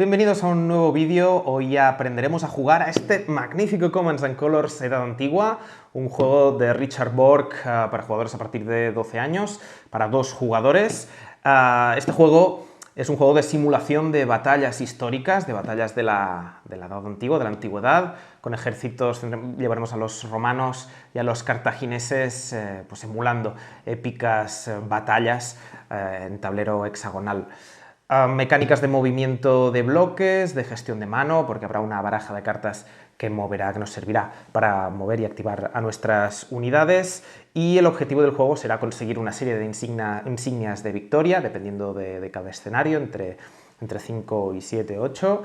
Bienvenidos a un nuevo vídeo. Hoy aprenderemos a jugar a este magnífico Commands and Colors Edad Antigua, un juego de Richard Bork para jugadores a partir de 12 años, para 2 jugadores. Este juego es un juego de simulación de batallas históricas, de batallas de la Edad Antigua, de la Antigüedad, con ejércitos. Llevaremos a los romanos y a los cartagineses pues emulando épicas batallas en tablero hexagonal. Mecánicas de movimiento de bloques, de gestión de mano, porque habrá una baraja de cartas que nos servirá para mover y activar a nuestras unidades, y el objetivo del juego será conseguir una serie de insignias de victoria, dependiendo de cada escenario, entre 5 y 7, 8,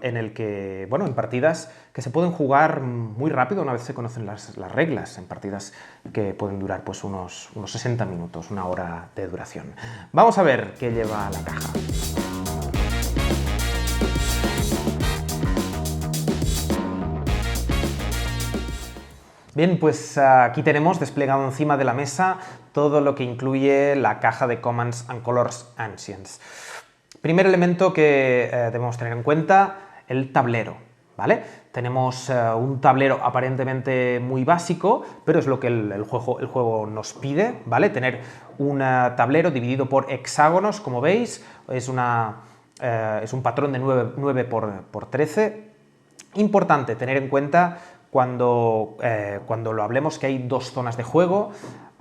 en el que, bueno, en partidas que se pueden jugar muy rápido una vez se conocen las reglas, en partidas que pueden durar pues unos 60 minutos, una hora de duración. Vamos a ver qué lleva la caja. Bien, pues aquí tenemos desplegado encima de la mesa todo lo que incluye la caja de Commands and Colors Ancients. Primer elemento que debemos tener en cuenta, el tablero, ¿vale? Tenemos un tablero aparentemente muy básico, pero es lo que el juego nos pide, ¿vale? Tener un tablero dividido por hexágonos, como veis, es un patrón de 9 por 13. Importante tener en cuenta cuando lo hablemos que hay 2 zonas de juego.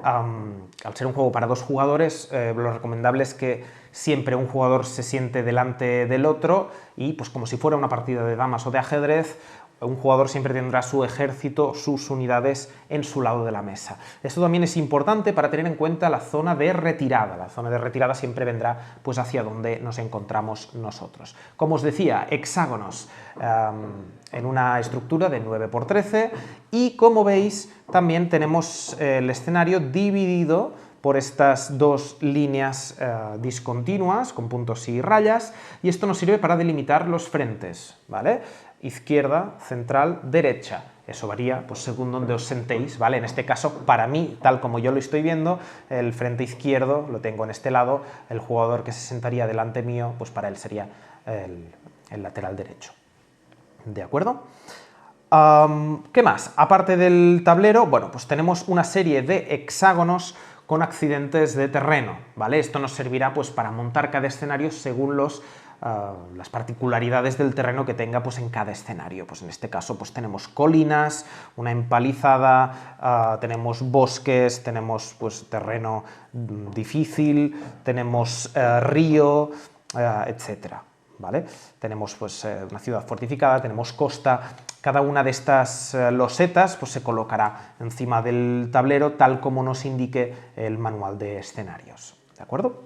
Al ser un juego para 2 jugadores, lo recomendable es que siempre un jugador se siente delante del otro y, pues como si fuera una partida de damas o de ajedrez, un jugador siempre tendrá su ejército, sus unidades en su lado de la mesa. Esto también es importante para tener en cuenta la zona de retirada. La zona de retirada siempre vendrá pues hacia donde nos encontramos nosotros. Como os decía, hexágonos en una estructura de 9 por 13, y como veis también tenemos el escenario dividido por estas 2 líneas discontinuas con puntos y rayas, y esto nos sirve para delimitar los frentes, ¿vale? Izquierda, central, derecha. Eso varía pues, según donde os sentéis, ¿vale? En este caso, para mí, tal como yo lo estoy viendo, el frente izquierdo lo tengo en este lado, el jugador que se sentaría delante mío, pues para él sería el lateral derecho. ¿De acuerdo? ¿Qué más? Aparte del tablero, bueno, pues tenemos una serie de hexágonos con accidentes de terreno, ¿vale? Esto nos servirá pues para montar cada escenario según las particularidades del terreno que tenga pues en cada escenario. Pues en este caso pues tenemos colinas, una empalizada, tenemos bosques, tenemos pues terreno difícil, tenemos río, etcétera, ¿vale? Tenemos pues una ciudad fortificada, tenemos costa. Cada una de estas losetas pues, se colocará encima del tablero tal como nos indique el manual de escenarios, ¿de acuerdo?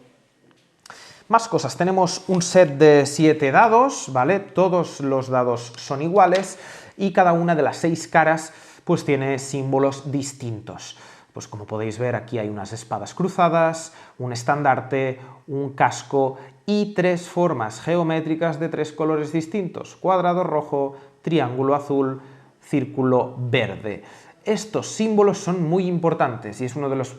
Más cosas, tenemos un set de 7 dados, ¿vale? Todos los dados son iguales y cada una de las 6 caras pues tiene símbolos distintos. Pues como podéis ver, aquí hay unas espadas cruzadas, un estandarte, un casco y 3 formas geométricas de 3 colores distintos: cuadrado rojo, triángulo azul, círculo verde. Estos símbolos son muy importantes y es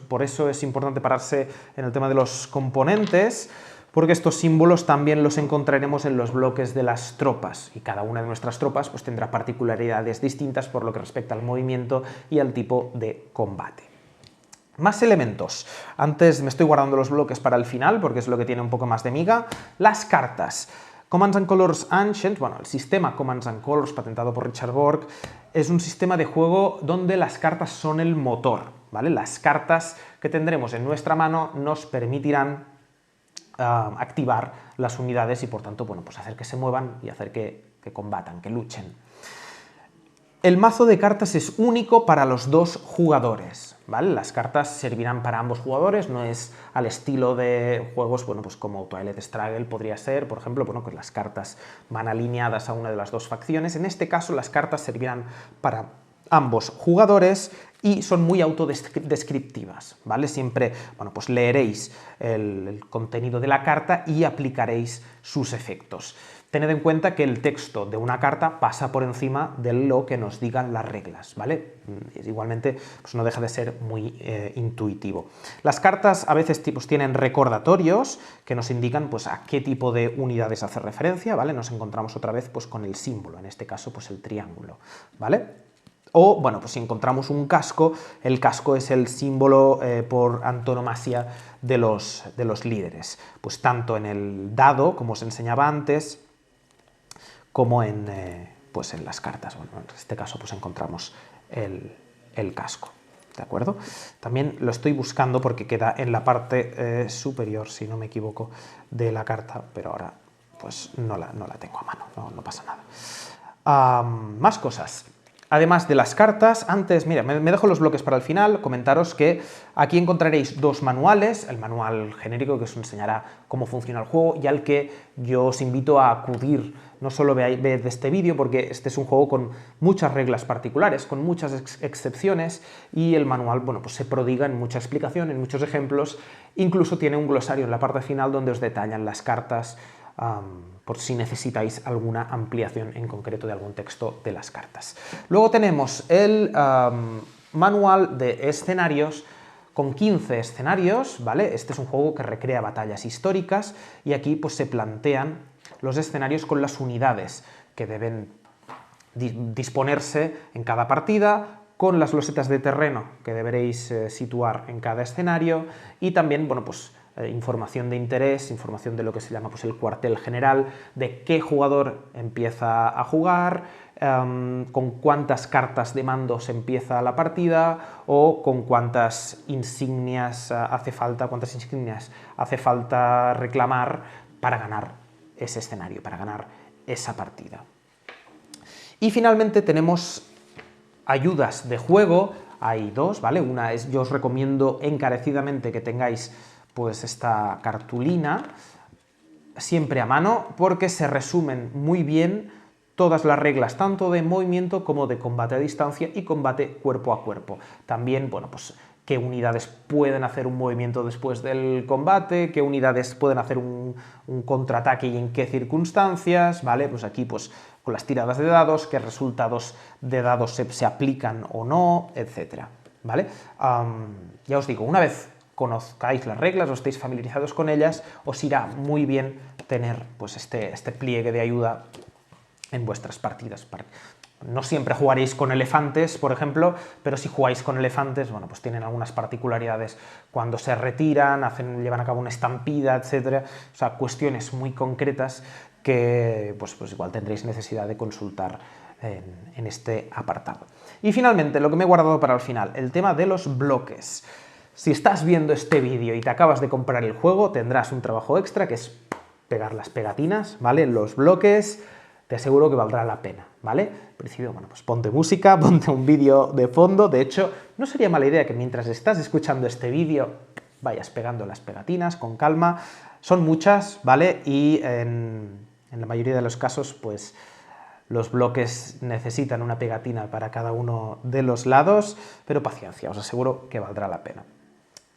por eso es importante pararse en el tema de los componentes, porque estos símbolos también los encontraremos en los bloques de las tropas, y cada una de nuestras tropas pues, tendrá particularidades distintas por lo que respecta al movimiento y al tipo de combate. Más elementos. Antes me estoy guardando los bloques para el final, porque es lo que tiene un poco más de miga. Las cartas. Commands and Colors Ancient, bueno, el sistema Commands and Colors patentado por Richard Bork, es un sistema de juego donde las cartas son el motor, ¿vale? Las cartas que tendremos en nuestra mano nos permitirán activar las unidades y, por tanto, bueno, pues hacer que se muevan y hacer que combatan, que luchen. El mazo de cartas es único para los 2 jugadores, ¿vale? Las cartas servirán para ambos jugadores, no es al estilo de juegos, bueno, pues como Twilight Struggle podría ser, por ejemplo, bueno, pues las cartas van alineadas a una de las 2 facciones. En este caso, las cartas servirán para ambos jugadores y son muy autodescriptivas, ¿vale? Siempre, bueno, pues leeréis el contenido de la carta y aplicaréis sus efectos. Tened en cuenta que el texto de una carta pasa por encima de lo que nos digan las reglas, ¿vale? Igualmente, pues no deja de ser muy intuitivo. Las cartas a veces pues, tienen recordatorios que nos indican pues, a qué tipo de unidades hace referencia, ¿vale? Nos encontramos otra vez pues, con el símbolo, en este caso pues, el triángulo, ¿vale? O, bueno, pues si encontramos un casco, el casco es el símbolo por antonomasia de los líderes. Pues tanto en el dado, como os enseñaba antes, como pues en las cartas. Bueno, en este caso pues encontramos el casco, ¿de acuerdo? También lo estoy buscando porque queda en la parte superior, si no me equivoco, de la carta, pero ahora pues no la tengo a mano, no pasa nada. Más cosas. Además de las cartas, antes, mira, me dejo los bloques para el final, comentaros que aquí encontraréis dos manuales, el manual genérico que os enseñará cómo funciona el juego y al que yo os invito a acudir, no solo veáis de este vídeo, porque este es un juego con muchas reglas particulares, con muchas excepciones, y el manual, bueno, pues se prodiga en mucha explicación, en muchos ejemplos, incluso tiene un glosario en la parte final donde os detallan las cartas, por si necesitáis alguna ampliación en concreto de algún texto de las cartas. Luego tenemos el manual de escenarios con 15 escenarios, ¿vale? Este es un juego que recrea batallas históricas y aquí pues, se plantean los escenarios con las unidades que deben disponerse en cada partida, con las losetas de terreno que deberéis situar en cada escenario y también, bueno, pues información de interés, información de lo que se llama pues, el cuartel general, de qué jugador empieza a jugar, con cuántas cartas de mando se empieza la partida o con cuántas insignias hace falta reclamar para ganar ese escenario, para ganar esa partida. Y finalmente tenemos ayudas de juego, hay dos, ¿vale? Una es, yo os recomiendo encarecidamente que tengáis pues esta cartulina siempre a mano porque se resumen muy bien todas las reglas, tanto de movimiento como de combate a distancia y combate cuerpo a cuerpo. También, bueno, pues qué unidades pueden hacer un movimiento después del combate, qué unidades pueden hacer un contraataque y en qué circunstancias, ¿vale? Pues aquí, pues, con las tiradas de dados, qué resultados de dados se aplican o no, etcétera, ¿vale? Ya os digo, una vez conozcáis las reglas o estéis familiarizados con ellas, os irá muy bien tener pues, este pliegue de ayuda en vuestras partidas. No siempre jugaréis con elefantes, por ejemplo, pero si jugáis con elefantes, bueno, pues tienen algunas particularidades cuando se retiran, llevan a cabo una estampida, etcétera. O sea, cuestiones muy concretas que pues igual tendréis necesidad de consultar en este apartado. Y finalmente, lo que me he guardado para el final, el tema de los bloques. Si estás viendo este vídeo y te acabas de comprar el juego, tendrás un trabajo extra que es pegar las pegatinas, ¿vale? Los bloques, te aseguro que valdrá la pena, ¿vale? En principio, bueno, pues ponte música, ponte un vídeo de fondo. De hecho, no sería mala idea que mientras estás escuchando este vídeo vayas pegando las pegatinas con calma. Son muchas, ¿vale? Y en la mayoría de los casos, pues los bloques necesitan una pegatina para cada uno de los lados, pero paciencia, os aseguro que valdrá la pena.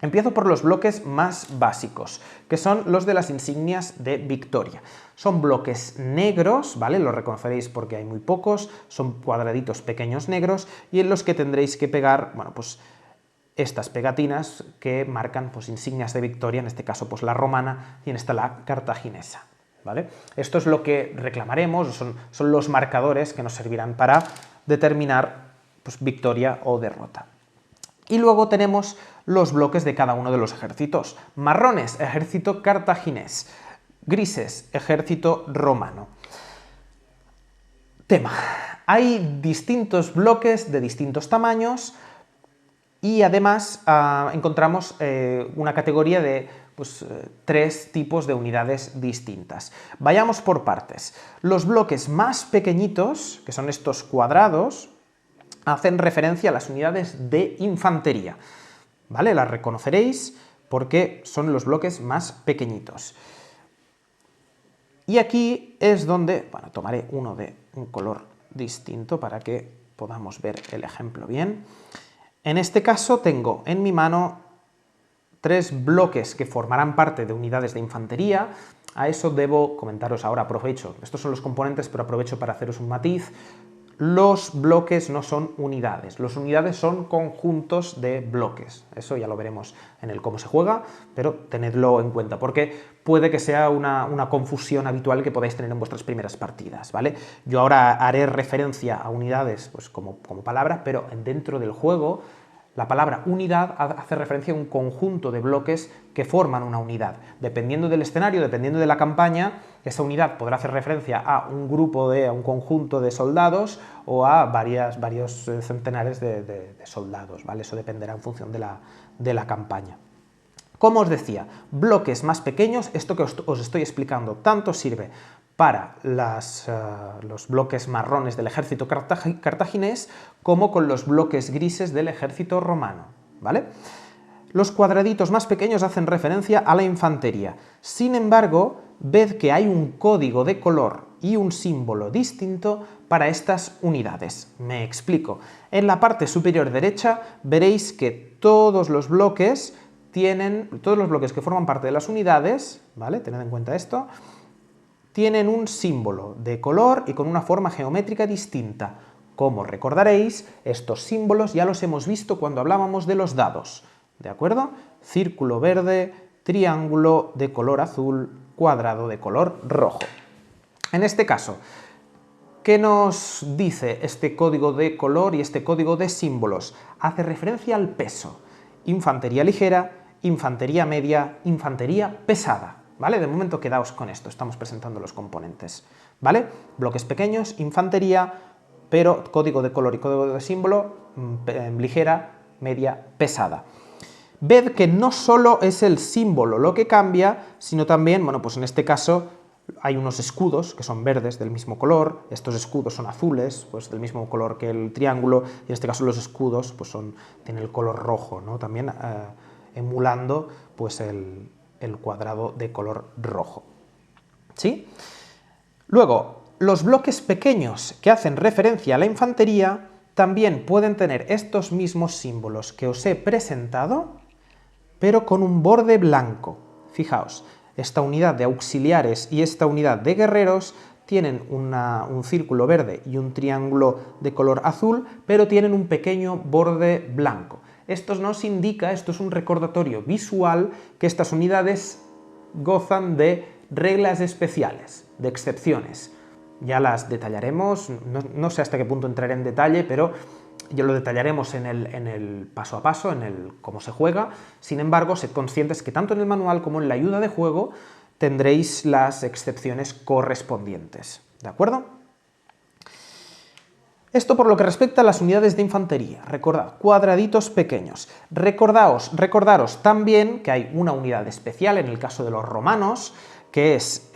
Empiezo por los bloques más básicos, que son los de las insignias de victoria. Son bloques negros, ¿vale? Los reconoceréis porque hay muy pocos, son cuadraditos pequeños negros y en los que tendréis que pegar, bueno, pues estas pegatinas que marcan pues, insignias de victoria, en este caso pues la romana y en esta la cartaginesa, ¿vale? Esto es lo que reclamaremos, son los marcadores que nos servirán para determinar pues, victoria o derrota. Y luego tenemos los bloques de cada uno de los ejércitos. Marrones, ejército cartaginés. Grises, ejército romano. Tema. Hay distintos bloques de distintos tamaños y además encontramos una categoría de pues, 3 tipos de unidades distintas. Vayamos por partes. Los bloques más pequeñitos, que son estos cuadrados, hacen referencia a las unidades de infantería, ¿vale? Las reconoceréis porque son los bloques más pequeñitos. Y aquí es donde, bueno, tomaré uno de un color distinto para que podamos ver el ejemplo bien. En este caso tengo en mi mano 3 bloques que formarán parte de unidades de infantería. a eso debo comentaros ahora, aprovecho, estos son los componentes, pero aprovecho para haceros un matiz. Los bloques no son unidades, los unidades son conjuntos de bloques. Eso ya lo veremos en el cómo se juega, pero tenedlo en cuenta, porque puede que sea una confusión habitual que podáis tener en vuestras primeras partidas, ¿vale? Yo ahora haré referencia a unidades pues, como palabra, pero dentro del juego la palabra unidad hace referencia a un conjunto de bloques que forman una unidad. Dependiendo del escenario, dependiendo de la campaña, esa unidad podrá hacer referencia a un grupo, a un conjunto de soldados o a varios centenares de soldados, ¿vale? Eso dependerá en función de la campaña. Como os decía, bloques más pequeños, esto que os estoy explicando tanto sirve para los bloques marrones del ejército cartaginés como con los bloques grises del ejército romano, ¿vale? Los cuadraditos más pequeños hacen referencia a la infantería. Sin embargo, ved que hay un código de color y un símbolo distinto para estas unidades. Me explico. En la parte superior derecha veréis que todos los bloques que forman parte de las unidades, ¿vale? Tened en cuenta esto, tienen un símbolo de color y con una forma geométrica distinta. Como recordaréis, estos símbolos ya los hemos visto cuando hablábamos de los dados, ¿de acuerdo? Círculo verde, triángulo de color azul, cuadrado de color rojo. En este caso, ¿qué nos dice este código de color y este código de símbolos? Hace referencia al peso. Infantería ligera, infantería media, infantería pesada. ¿Vale? De momento quedaos con esto, estamos presentando los componentes, ¿vale? Bloques pequeños, infantería, pero código de color y código de símbolo, ligera, media, pesada. Ved que no solo es el símbolo lo que cambia, sino también, bueno, pues en este caso hay unos escudos que son verdes del mismo color, estos escudos son azules, pues del mismo color que el triángulo, y en este caso los escudos pues tienen el color rojo, ¿no? También emulando pues el cuadrado de color rojo. ¿Sí? Luego, los bloques pequeños que hacen referencia a la infantería también pueden tener estos mismos símbolos que os he presentado, pero con un borde blanco. Fijaos, esta unidad de auxiliares y esta unidad de guerreros tienen un círculo verde y un triángulo de color azul, pero tienen un pequeño borde blanco. Esto nos indica, esto es un recordatorio visual, que estas unidades gozan de reglas especiales, de excepciones. Ya las detallaremos, no sé hasta qué punto entraré en detalle, pero ya lo detallaremos en el paso a paso, en el cómo se juega. Sin embargo, sed conscientes que tanto en el manual como en la ayuda de juego tendréis las excepciones correspondientes, ¿de acuerdo? Esto por lo que respecta a las unidades de infantería. Recordad, cuadraditos pequeños. Recordaros también que hay una unidad especial en el caso de los romanos, que es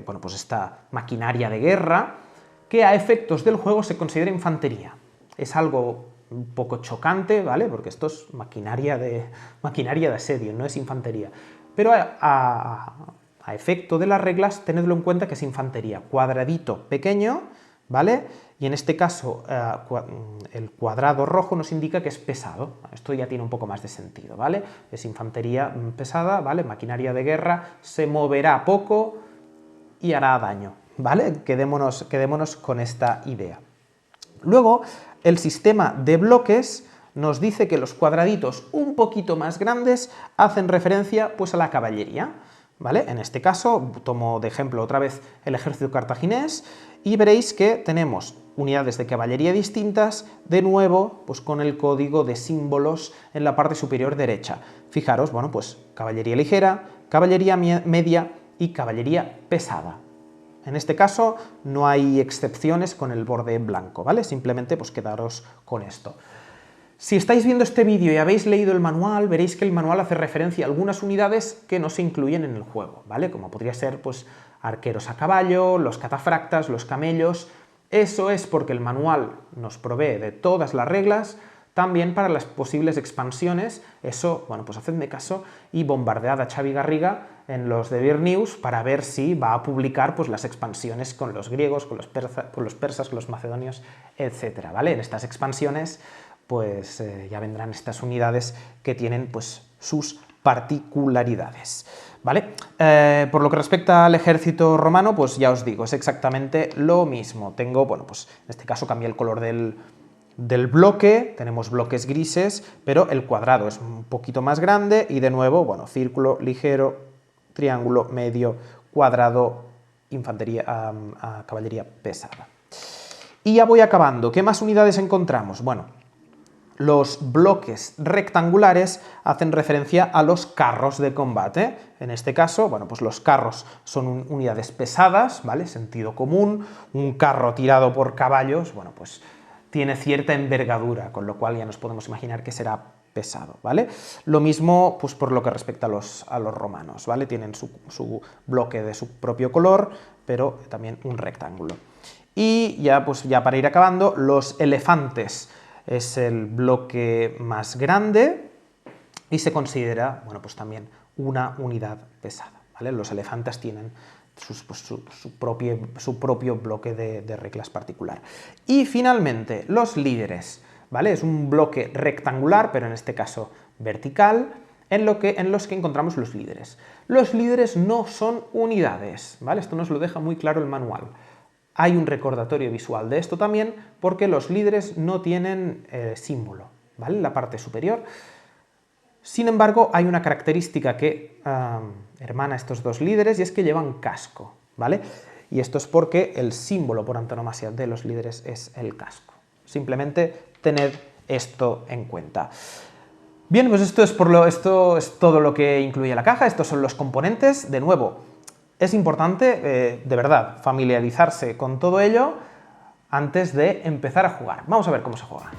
bueno, pues esta maquinaria de guerra, que a efectos del juego se considera infantería. Es algo un poco chocante, ¿vale? Porque esto es maquinaria de asedio, no es infantería. Pero a efecto de las reglas, tenedlo en cuenta que es infantería. Cuadradito pequeño, ¿vale? Y en este caso el cuadrado rojo nos indica que es pesado. Esto ya tiene un poco más de sentido, ¿vale? Es infantería pesada, ¿vale? Maquinaria de guerra, se moverá poco y hará daño, ¿vale? Quedémonos con esta idea. Luego, el sistema de bloques nos dice que los cuadraditos un poquito más grandes hacen referencia pues a la caballería, ¿vale? En este caso, tomo de ejemplo otra vez el ejército cartaginés y veréis que tenemos unidades de caballería distintas, de nuevo, pues con el código de símbolos en la parte superior derecha. Fijaros, bueno, pues caballería ligera, caballería media y caballería pesada. En este caso no hay excepciones con el borde blanco, ¿vale? Simplemente pues quedaros con esto. Si estáis viendo este vídeo y habéis leído el manual, veréis que el manual hace referencia a algunas unidades que no se incluyen en el juego, ¿vale? Como podría ser, pues, arqueros a caballo, los catafractas, los camellos. Eso es porque el manual nos provee de todas las reglas, también para las posibles expansiones. Eso, bueno, pues hacedme caso y bombardead a Xavi Garriga en los de Beer News para ver si va a publicar pues las expansiones con los griegos, con los persas, con los macedonios, etcétera, ¿vale? En estas expansiones pues ya vendrán estas unidades que tienen pues sus particularidades, ¿vale? Por lo que respecta al ejército romano, pues ya os digo, es exactamente lo mismo. Tengo, bueno, pues en este caso cambié el color del bloque, tenemos bloques grises, pero el cuadrado es un poquito más grande y de nuevo, bueno, círculo, ligero, triángulo, medio, cuadrado, infantería, caballería pesada. Y ya voy acabando. ¿Qué más unidades encontramos? Bueno, los bloques rectangulares hacen referencia a los carros de combate. En este caso, bueno, pues los carros son unidades pesadas, ¿vale? Sentido común. Un carro tirado por caballos, bueno, pues tiene cierta envergadura, con lo cual ya nos podemos imaginar que será pesado, ¿vale? Lo mismo, pues por lo que respecta a los romanos, ¿vale? Tienen su bloque de su propio color, pero también un rectángulo. Y ya, pues ya para ir acabando, los elefantes es el bloque más grande y se considera, bueno, pues también una unidad pesada, ¿vale? Los elefantes tienen su propio bloque de reglas particular. Y finalmente, los líderes, ¿vale? Es un bloque rectangular, pero en este caso vertical, en los que encontramos los líderes. Los líderes no son unidades, ¿vale? Esto nos lo deja muy claro el manual. Hay un recordatorio visual de esto también, porque los líderes no tienen símbolo, ¿vale? En la parte superior. Sin embargo, hay una característica que hermana estos dos líderes y es que llevan casco, ¿vale? Y esto es porque el símbolo por antonomasia de los líderes es el casco. Simplemente tened esto en cuenta. Bien, pues esto es todo lo que incluye la caja, estos son los componentes. De nuevo, es importante, de verdad, familiarizarse con todo ello antes de empezar a jugar. Vamos a ver cómo se juega.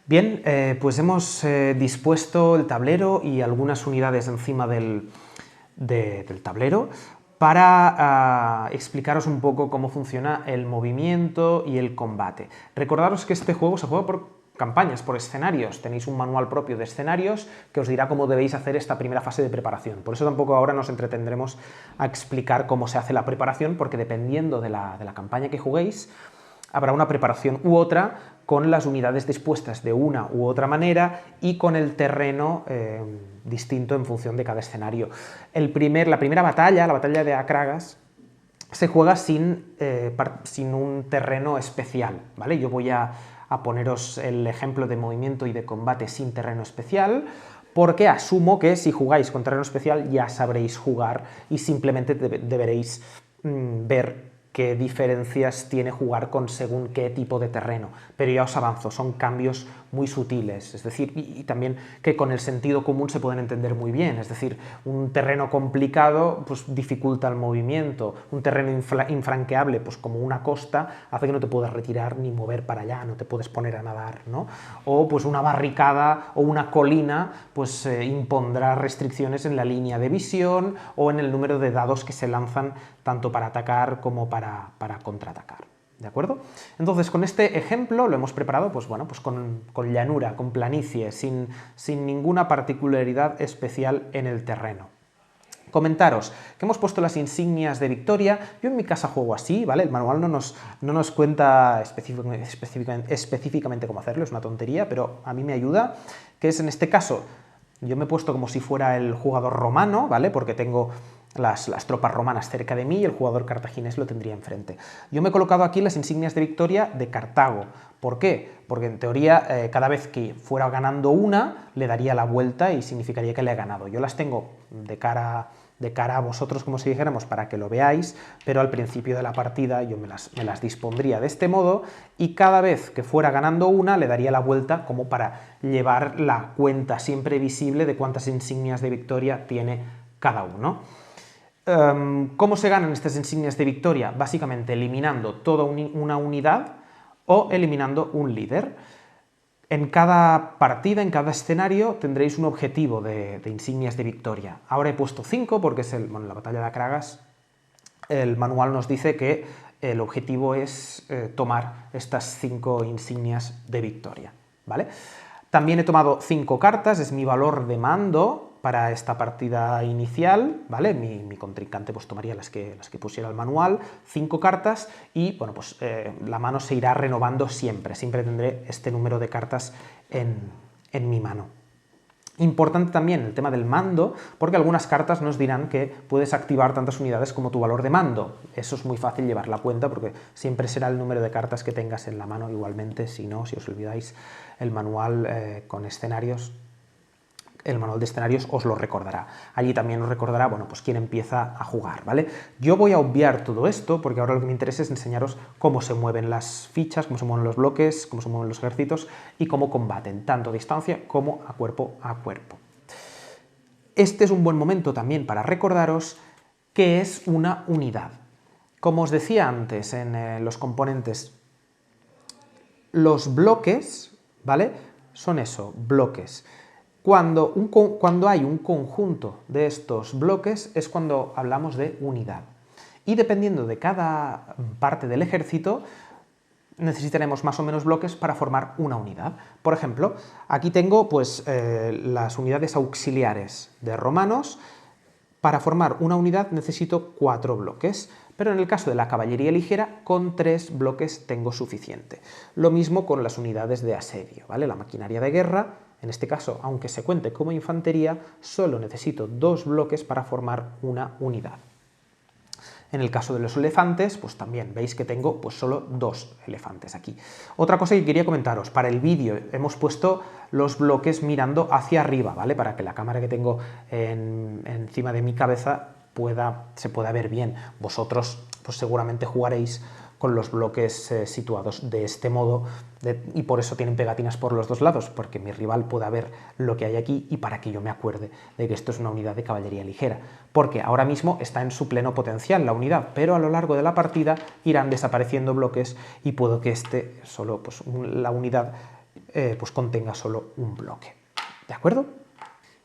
Bien, pues hemos dispuesto el tablero y algunas unidades encima del tablero para explicaros un poco cómo funciona el movimiento y el combate. Recordaros que este juego se juega por campañas, por escenarios. Tenéis un manual propio de escenarios que os dirá cómo debéis hacer esta primera fase de preparación. Por eso tampoco ahora nos entretendremos a explicar cómo se hace la preparación, porque dependiendo de la campaña que juguéis, habrá una preparación u otra con las unidades dispuestas de una u otra manera y con el terreno distinto en función de cada escenario. La primera batalla, la batalla de Akragas, se juega sin un terreno especial, ¿vale? Yo voy a poneros el ejemplo de movimiento y de combate sin terreno especial, porque asumo que si jugáis con terreno especial ya sabréis jugar y simplemente deberéis ver qué diferencias tiene jugar con según qué tipo de terreno. Pero ya os avanzo, son cambios muy sutiles, es decir, y también que con el sentido común se pueden entender muy bien, es decir, un terreno complicado pues dificulta el movimiento, un terreno infranqueable, pues como una costa, hace que no te puedas retirar ni mover para allá, no te puedes poner a nadar, ¿no? O pues una barricada o una colina pues impondrá restricciones en la línea de visión o en el número de dados que se lanzan tanto para atacar como para contraatacar, ¿de acuerdo? Entonces, con este ejemplo lo hemos preparado pues, bueno, pues con llanura, con planicie, sin ninguna particularidad especial en el terreno. Comentaros que hemos puesto las insignias de victoria. Yo en mi casa juego así, ¿vale? El manual no nos cuenta específicamente cómo hacerlo, es una tontería, pero a mí me ayuda, que es en este caso, yo me he puesto como si fuera el jugador romano, ¿vale? Porque tengo las tropas romanas cerca de mí y el jugador cartaginés lo tendría enfrente. Yo me he colocado aquí las insignias de victoria de Cartago. ¿Por qué? Porque en teoría cada vez que fuera ganando una le daría la vuelta y significaría que le he ganado. Yo las tengo de cara a vosotros, como si dijéramos, para que lo veáis, pero al principio de la partida yo me las dispondría de este modo y cada vez que fuera ganando una le daría la vuelta como para llevar la cuenta siempre visible de cuántas insignias de victoria tiene cada uno. ¿Cómo se ganan estas insignias de victoria? Básicamente eliminando toda una unidad o eliminando un líder. En cada partida, en cada escenario, tendréis un objetivo de insignias de victoria. Ahora he puesto 5 porque es la batalla de Akragas. El manual nos dice que el objetivo es tomar estas 5 insignias de victoria, ¿vale? También he tomado 5 cartas, es mi valor de mando, para esta partida inicial, ¿vale? Mi contrincante pues tomaría las que pusiera el manual, 5 cartas, y bueno, pues la mano se irá renovando siempre tendré este número de cartas en mi mano. Importante también el tema del mando, porque algunas cartas nos dirán que puedes activar tantas unidades como tu valor de mando. Eso es muy fácil llevar la cuenta, porque siempre será el número de cartas que tengas en la mano. Igualmente, si no, si os olvidáis, el manual con escenarios, el manual de escenarios os lo recordará. Allí también os recordará, bueno, pues quién empieza a jugar, ¿vale? Yo voy a obviar todo esto, porque ahora lo que me interesa es enseñaros cómo se mueven las fichas, cómo se mueven los bloques, cómo se mueven los ejércitos y cómo combaten, tanto a distancia como a cuerpo a cuerpo. Este es un buen momento también para recordaros qué es una unidad. Como os decía antes en los componentes, los bloques, ¿vale? Son eso, bloques. Cuando hay un conjunto de estos bloques es cuando hablamos de unidad. Y dependiendo de cada parte del ejército, necesitaremos más o menos bloques para formar una unidad. Por ejemplo, aquí tengo pues, las unidades auxiliares de romanos. Para formar una unidad necesito 4 bloques, pero en el caso de la caballería ligera, con 3 bloques tengo suficiente. Lo mismo con las unidades de asedio, ¿vale? La maquinaria de guerra, en este caso, aunque se cuente como infantería, solo necesito 2 bloques para formar una unidad. En el caso de los elefantes, pues también veis que tengo pues solo 2 elefantes aquí. Otra cosa que quería comentaros, para el vídeo hemos puesto los bloques mirando hacia arriba, ¿vale? Para que la cámara que tengo encima de mi cabeza se pueda ver bien. Vosotros pues seguramente jugaréis con los bloques situados de este modo y por eso tienen pegatinas por los 2 lados, porque mi rival pueda ver lo que hay aquí y para que yo me acuerde de que esto es una unidad de caballería ligera, porque ahora mismo está en su pleno potencial la unidad, pero a lo largo de la partida irán desapareciendo bloques y puedo que la unidad pues contenga solo un bloque. ¿De acuerdo?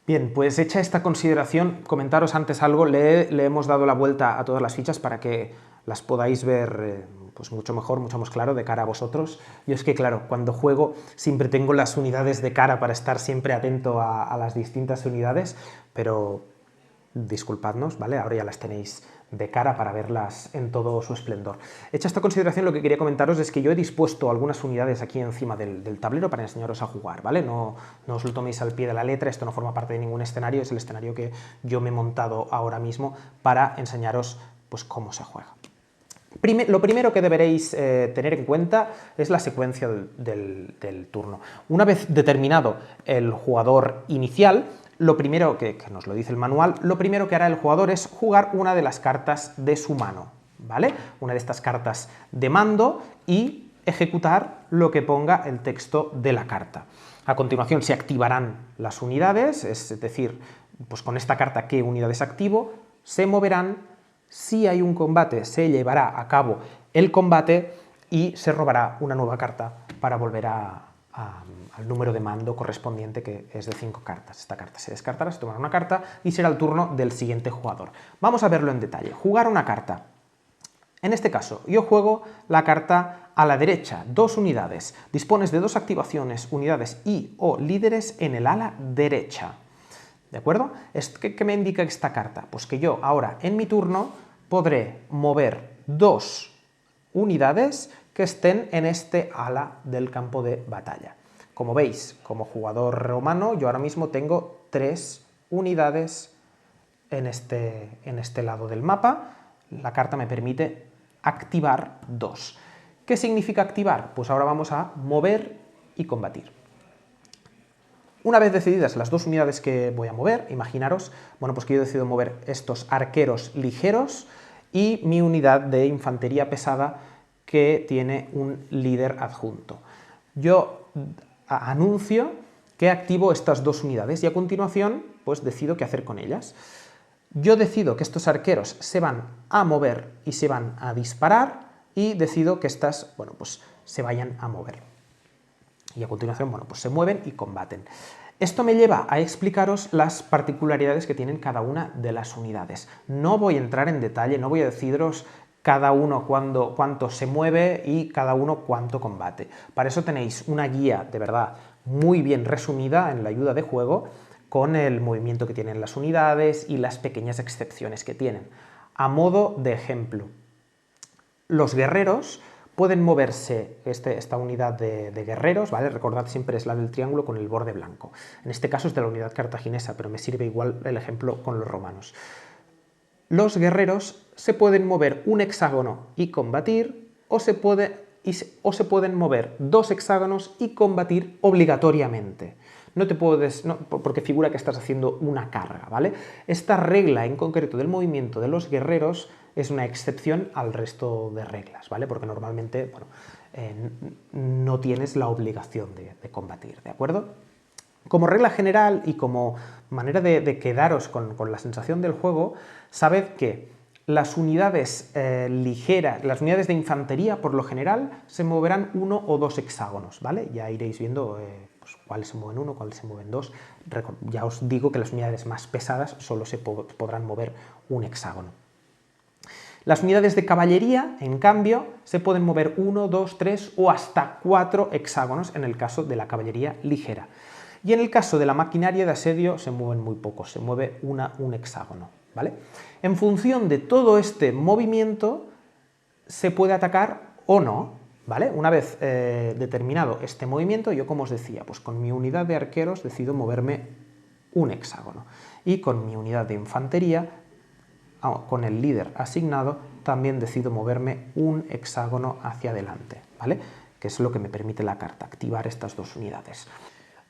Bien, pues hecha esta consideración, comentaros antes algo, le hemos dado la vuelta a todas las fichas para que las podáis ver pues mucho mejor, mucho más claro de cara a vosotros. Yo es que, claro, cuando juego siempre tengo las unidades de cara para estar siempre atento a las distintas unidades, pero disculpadnos, ¿vale? Ahora ya las tenéis de cara para verlas en todo su esplendor. Hecha esta consideración, lo que quería comentaros es que yo he dispuesto algunas unidades aquí encima del tablero para enseñaros a jugar, ¿vale? No os lo toméis al pie de la letra, esto no forma parte de ningún escenario, es el escenario que yo me he montado ahora mismo para enseñaros pues cómo se juega. Lo primero que deberéis tener en cuenta es la secuencia del turno. Una vez determinado el jugador inicial, lo primero que nos lo dice el manual, lo primero que hará el jugador es jugar una de las cartas de su mano, ¿vale? Una de estas cartas de mando y ejecutar lo que ponga el texto de la carta. A continuación se activarán las unidades, es decir, pues con esta carta qué unidades activo, se moverán. Si hay un combate, se llevará a cabo el combate y se robará una nueva carta para volver al número de mando correspondiente, que es de 5 cartas. Esta carta se descartará, se tomará una carta y será el turno del siguiente jugador. Vamos a verlo en detalle. Jugar una carta. En este caso, yo juego la carta a la derecha, 2 unidades. Dispones de 2 activaciones, unidades y o líderes en el ala derecha. ¿De acuerdo? ¿Qué me indica esta carta? Pues que yo ahora, en mi turno, podré mover 2 unidades que estén en este ala del campo de batalla. Como veis, como jugador romano, yo ahora mismo tengo 3 unidades en este lado del mapa. La carta me permite activar 2. ¿Qué significa activar? Pues ahora vamos a mover y combatir. Una vez decididas las 2 unidades que voy a mover, imaginaros, bueno, pues que yo decido mover estos arqueros ligeros y mi unidad de infantería pesada que tiene un líder adjunto. Yo anuncio que activo estas 2 unidades y a continuación pues decido qué hacer con ellas. Yo decido que estos arqueros se van a mover y se van a disparar y decido que estas, bueno, pues se vayan a mover. Y a continuación, bueno, pues se mueven y combaten. Esto me lleva a explicaros las particularidades que tienen cada una de las unidades. No voy a entrar en detalle, no voy a deciros cada uno cuánto se mueve y cada uno cuánto combate. Para eso tenéis una guía, de verdad, muy bien resumida en la ayuda de juego, con el movimiento que tienen las unidades y las pequeñas excepciones que tienen. A modo de ejemplo, los guerreros pueden moverse, esta unidad de guerreros, ¿vale? Recordad siempre es la del triángulo con el borde blanco. En este caso es de la unidad cartaginesa, pero me sirve igual el ejemplo con los romanos. Los guerreros se pueden mover un hexágono y combatir, o se pueden mover dos hexágonos y combatir obligatoriamente. No te puedes, porque figura que estás haciendo una carga, ¿vale? Esta regla en concreto del movimiento de los guerreros es una excepción al resto de reglas, ¿vale? Porque normalmente, bueno, no tienes la obligación de combatir, ¿de acuerdo? Como regla general y como manera de quedaros con la sensación del juego, sabed que las unidades ligeras, las unidades de infantería, por lo general, se moverán uno o dos hexágonos, ¿vale? Ya iréis viendo pues, cuáles se mueven uno, cuáles se mueven dos. Ya os digo que las unidades más pesadas solo se podrán mover un hexágono. Las unidades de caballería, en cambio, se pueden mover 1, 2, 3 o hasta 4 hexágonos en el caso de la caballería ligera. Y en el caso de la maquinaria de asedio se mueven muy pocos, se mueve un hexágono, ¿vale? En función de todo este movimiento se puede atacar o no, ¿vale? Una vez determinado este movimiento, yo como os decía, pues con mi unidad de arqueros decido moverme un hexágono y con mi unidad de infantería, con el líder asignado, también decido moverme un hexágono hacia adelante, ¿vale? Que es lo que me permite la carta, activar estas dos unidades.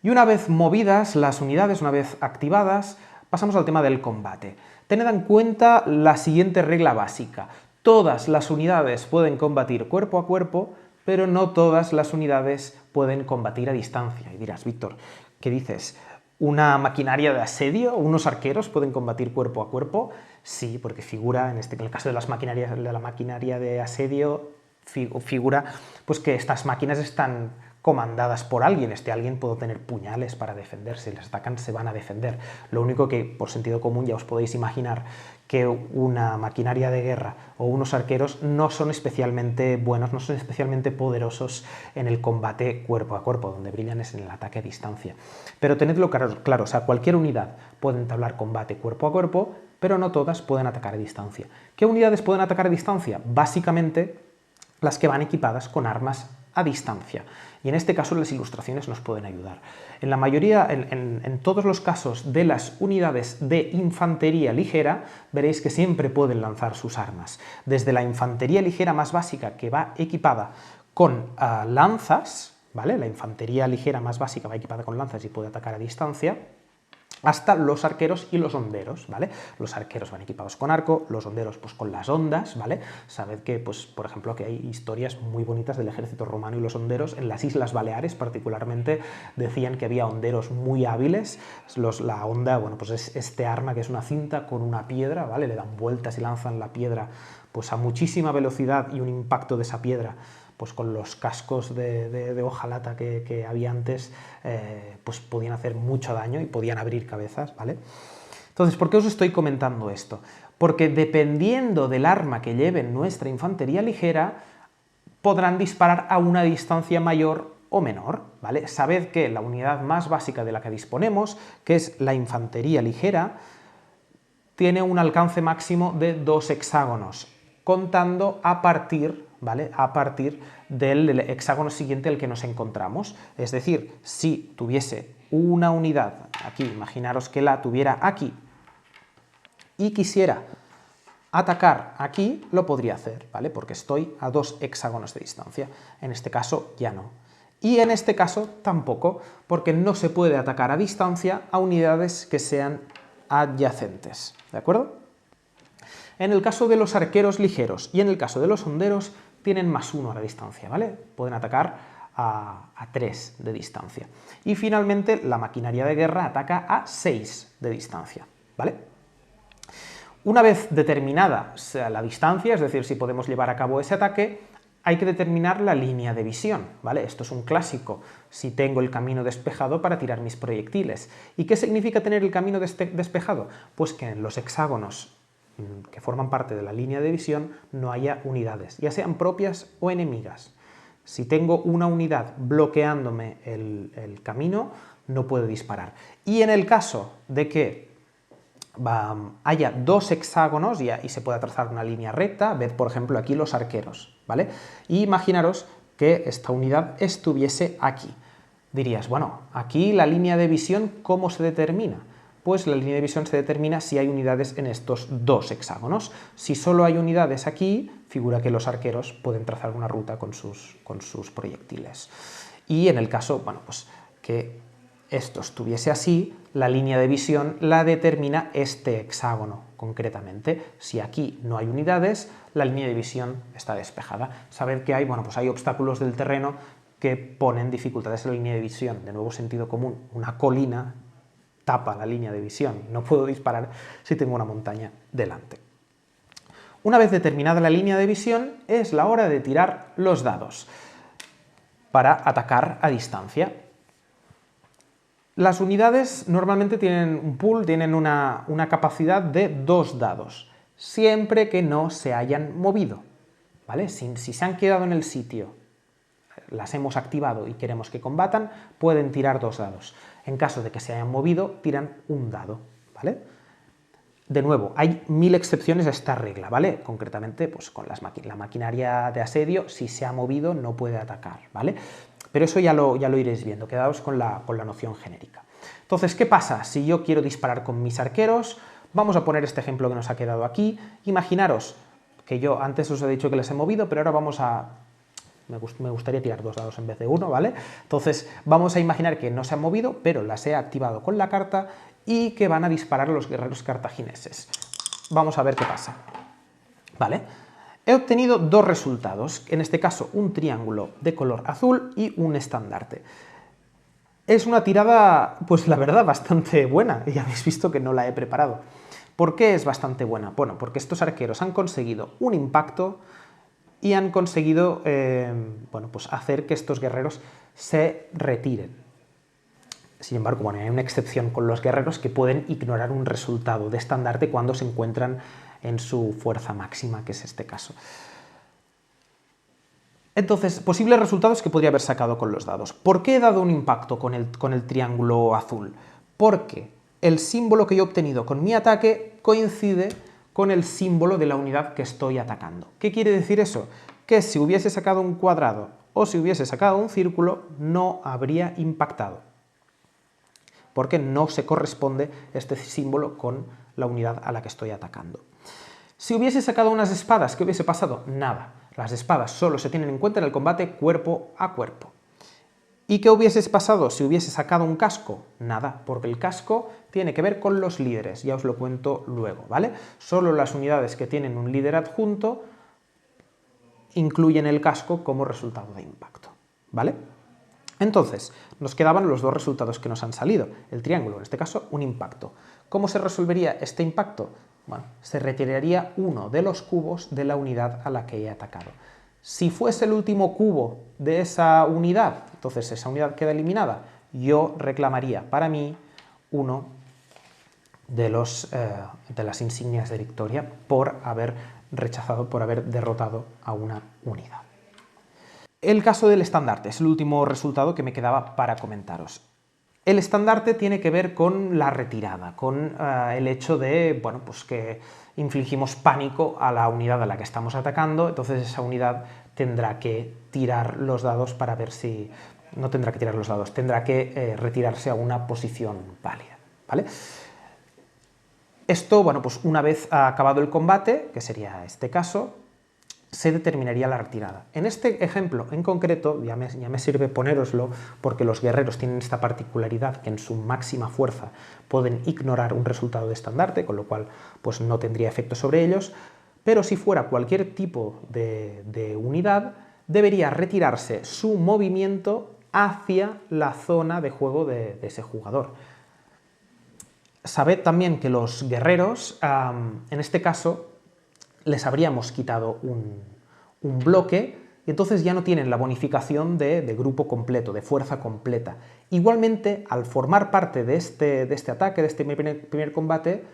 Y una vez movidas las unidades, una vez activadas, pasamos al tema del combate. Tened en cuenta la siguiente regla básica. Todas las unidades pueden combatir cuerpo a cuerpo, pero no todas las unidades pueden combatir a distancia. Y dirás, Víctor, ¿qué dices? ¿Una maquinaria de asedio? ¿Unos arqueros pueden combatir cuerpo a cuerpo? Sí, porque figura, en el caso de la maquinaria de asedio, figura pues que estas máquinas están comandadas por alguien. Este alguien puede tener puñales para defenderse, si les atacan se van a defender. Lo único que, por sentido común, ya os podéis imaginar que una maquinaria de guerra o unos arqueros no son especialmente buenos, no son especialmente poderosos en el combate cuerpo a cuerpo, donde brillan es en el ataque a distancia. Pero tenedlo claro, o sea, cualquier unidad puede entablar combate cuerpo a cuerpo, pero no todas pueden atacar a distancia. ¿Qué unidades pueden atacar a distancia? Básicamente las que van equipadas con armas a distancia. Y en este caso las ilustraciones nos pueden ayudar. En la mayoría, en todos los casos de las unidades de infantería ligera, veréis que siempre pueden lanzar sus armas. Desde la infantería ligera más básica, que va equipada con lanzas, ¿vale? La infantería ligera más básica va equipada con lanzas y puede atacar a distancia, hasta los arqueros y los honderos, ¿vale? Los arqueros van equipados con arco, los honderos pues con las hondas, ¿vale? Sabed que, pues, por ejemplo, que hay historias muy bonitas del ejército romano y los honderos. En las Islas Baleares, particularmente, decían que había honderos muy hábiles. La honda, bueno, pues es este arma que es una cinta con una piedra, ¿vale? Le dan vueltas y lanzan la piedra pues a muchísima velocidad, y un impacto de esa piedra pues con los cascos de hojalata que había antes, pues podían hacer mucho daño y podían abrir cabezas, ¿vale? Entonces, ¿por qué os estoy comentando esto? Porque dependiendo del arma que lleven nuestra infantería ligera, podrán disparar a una distancia mayor o menor, ¿vale? Sabed que la unidad más básica de la que disponemos, que es la infantería ligera, tiene un alcance máximo de 2 hexágonos, contando a partir, ¿vale? A partir del hexágono siguiente al que nos encontramos. Es decir, si tuviese una unidad aquí, imaginaros que la tuviera aquí y quisiera atacar aquí, lo podría hacer, ¿vale? Porque estoy a 2 hexágonos de distancia. En este caso ya no. Y en este caso tampoco, porque no se puede atacar a distancia a unidades que sean adyacentes, ¿de acuerdo? En el caso de los arqueros ligeros y en el caso de los honderos tienen +1 a la distancia, ¿vale? Pueden atacar a 3 de distancia. Y finalmente la maquinaria de guerra ataca a 6 de distancia, ¿vale? Una vez determinada la distancia, es decir, si podemos llevar a cabo ese ataque, hay que determinar la línea de visión, ¿vale? Esto es un clásico, si tengo el camino despejado para tirar mis proyectiles. ¿Y qué significa tener el camino despejado? Pues que en los hexágonos que forman parte de la línea de visión no haya unidades, ya sean propias o enemigas. Si tengo una unidad bloqueándome el camino, no puede disparar. Y en el caso de que haya dos hexágonos y se pueda trazar una línea recta, ved por ejemplo aquí los arqueros, ¿vale? Y imaginaros que esta unidad estuviese aquí. Dirías, bueno, aquí la línea de visión, ¿cómo se determina? Pues la línea de visión se determina si hay unidades en estos dos hexágonos. Si solo hay unidades aquí, figura que los arqueros pueden trazar una ruta con sus proyectiles. Y en el caso, bueno, pues que esto estuviese así, la línea de visión la determina este hexágono, concretamente. Si aquí no hay unidades, la línea de visión está despejada. Sabed que hay, bueno, pues hay obstáculos del terreno que ponen dificultades en la línea de visión. De nuevo, sentido común, una colina tapa la línea de visión. No puedo disparar si tengo una montaña delante. Una vez determinada la línea de visión, es la hora de tirar los dados para atacar a distancia. Las unidades normalmente tienen un pool, tienen una capacidad de 2 dados, siempre que no se hayan movido, ¿vale? Si se han quedado en el sitio, las hemos activado y queremos que combatan, pueden tirar 2 dados. En caso de que se hayan movido, tiran un dado, ¿vale? De nuevo, hay 1000 excepciones a esta regla, ¿vale? Concretamente, pues con la maquinaria de asedio, si se ha movido, no puede atacar, ¿vale? Pero eso ya lo iréis viendo, quedaos con la noción genérica. Entonces, ¿qué pasa si yo quiero disparar con mis arqueros? Vamos a poner este ejemplo que nos ha quedado aquí. Imaginaros que yo antes os he dicho que les he movido, pero ahora vamos a... Me gustaría tirar 2 dados en vez de 1, ¿vale? Entonces, vamos a imaginar que no se han movido, pero las he activado con la carta y que van a disparar a los guerreros cartagineses. Vamos a ver qué pasa, ¿vale? He obtenido 2 resultados, en este caso un triángulo de color azul y un estandarte. Es una tirada, pues la verdad, bastante buena, y habéis visto que no la he preparado. ¿Por qué es bastante buena? Bueno, porque estos arqueros han conseguido un impacto y han conseguido bueno, pues hacer que estos guerreros se retiren. Sin embargo, bueno, hay una excepción con los guerreros que pueden ignorar un resultado de estandarte cuando se encuentran en su fuerza máxima, que es este caso. Entonces, posibles resultados que podría haber sacado con los dados. ¿Por qué he dado un impacto con el triángulo azul? Porque el símbolo que yo he obtenido con mi ataque coincide con el símbolo de la unidad que estoy atacando. ¿Qué quiere decir eso? Que si hubiese sacado un cuadrado o si hubiese sacado un círculo, no habría impactado, porque no se corresponde este símbolo con la unidad a la que estoy atacando. Si hubiese sacado unas espadas, ¿qué hubiese pasado? Nada. Las espadas solo se tienen en cuenta en el combate cuerpo a cuerpo. ¿Y qué hubiese pasado si hubiese sacado un casco? Nada, porque el casco tiene que ver con los líderes, ya os lo cuento luego, ¿vale? Solo las unidades que tienen un líder adjunto incluyen el casco como resultado de impacto, ¿vale? Entonces, nos quedaban los 2 resultados que nos han salido. El triángulo, en este caso, un impacto. ¿Cómo se resolvería este impacto? Bueno, se retiraría uno de los cubos de la unidad a la que he atacado. Si fuese el último cubo de esa unidad, entonces esa unidad queda eliminada, yo reclamaría para mí uno de las insignias de victoria por haber rechazado, por haber derrotado a una unidad. El caso del estandarte es el último resultado que me quedaba para comentaros. El estandarte tiene que ver con la retirada, con el hecho de, bueno, pues que infligimos pánico a la unidad a la que estamos atacando, entonces esa unidad tendrá que tirar los dados para ver si... No tendrá que tirar los dados, tendrá que retirarse a una posición válida, ¿vale? Esto, bueno, pues una vez acabado el combate, que sería este caso, se determinaría la retirada. En este ejemplo en concreto, ya me sirve ponéroslo, porque los guerreros tienen esta particularidad que en su máxima fuerza pueden ignorar un resultado de estandarte, con lo cual pues no tendría efecto sobre ellos, pero si fuera cualquier tipo de unidad, debería retirarse su movimiento hacia la zona de juego de ese jugador. Sabed también que los guerreros, en este caso, les habríamos quitado un bloque y entonces ya no tienen la bonificación de grupo completo, de fuerza completa. Igualmente, al formar parte de este ataque, de este primer combate,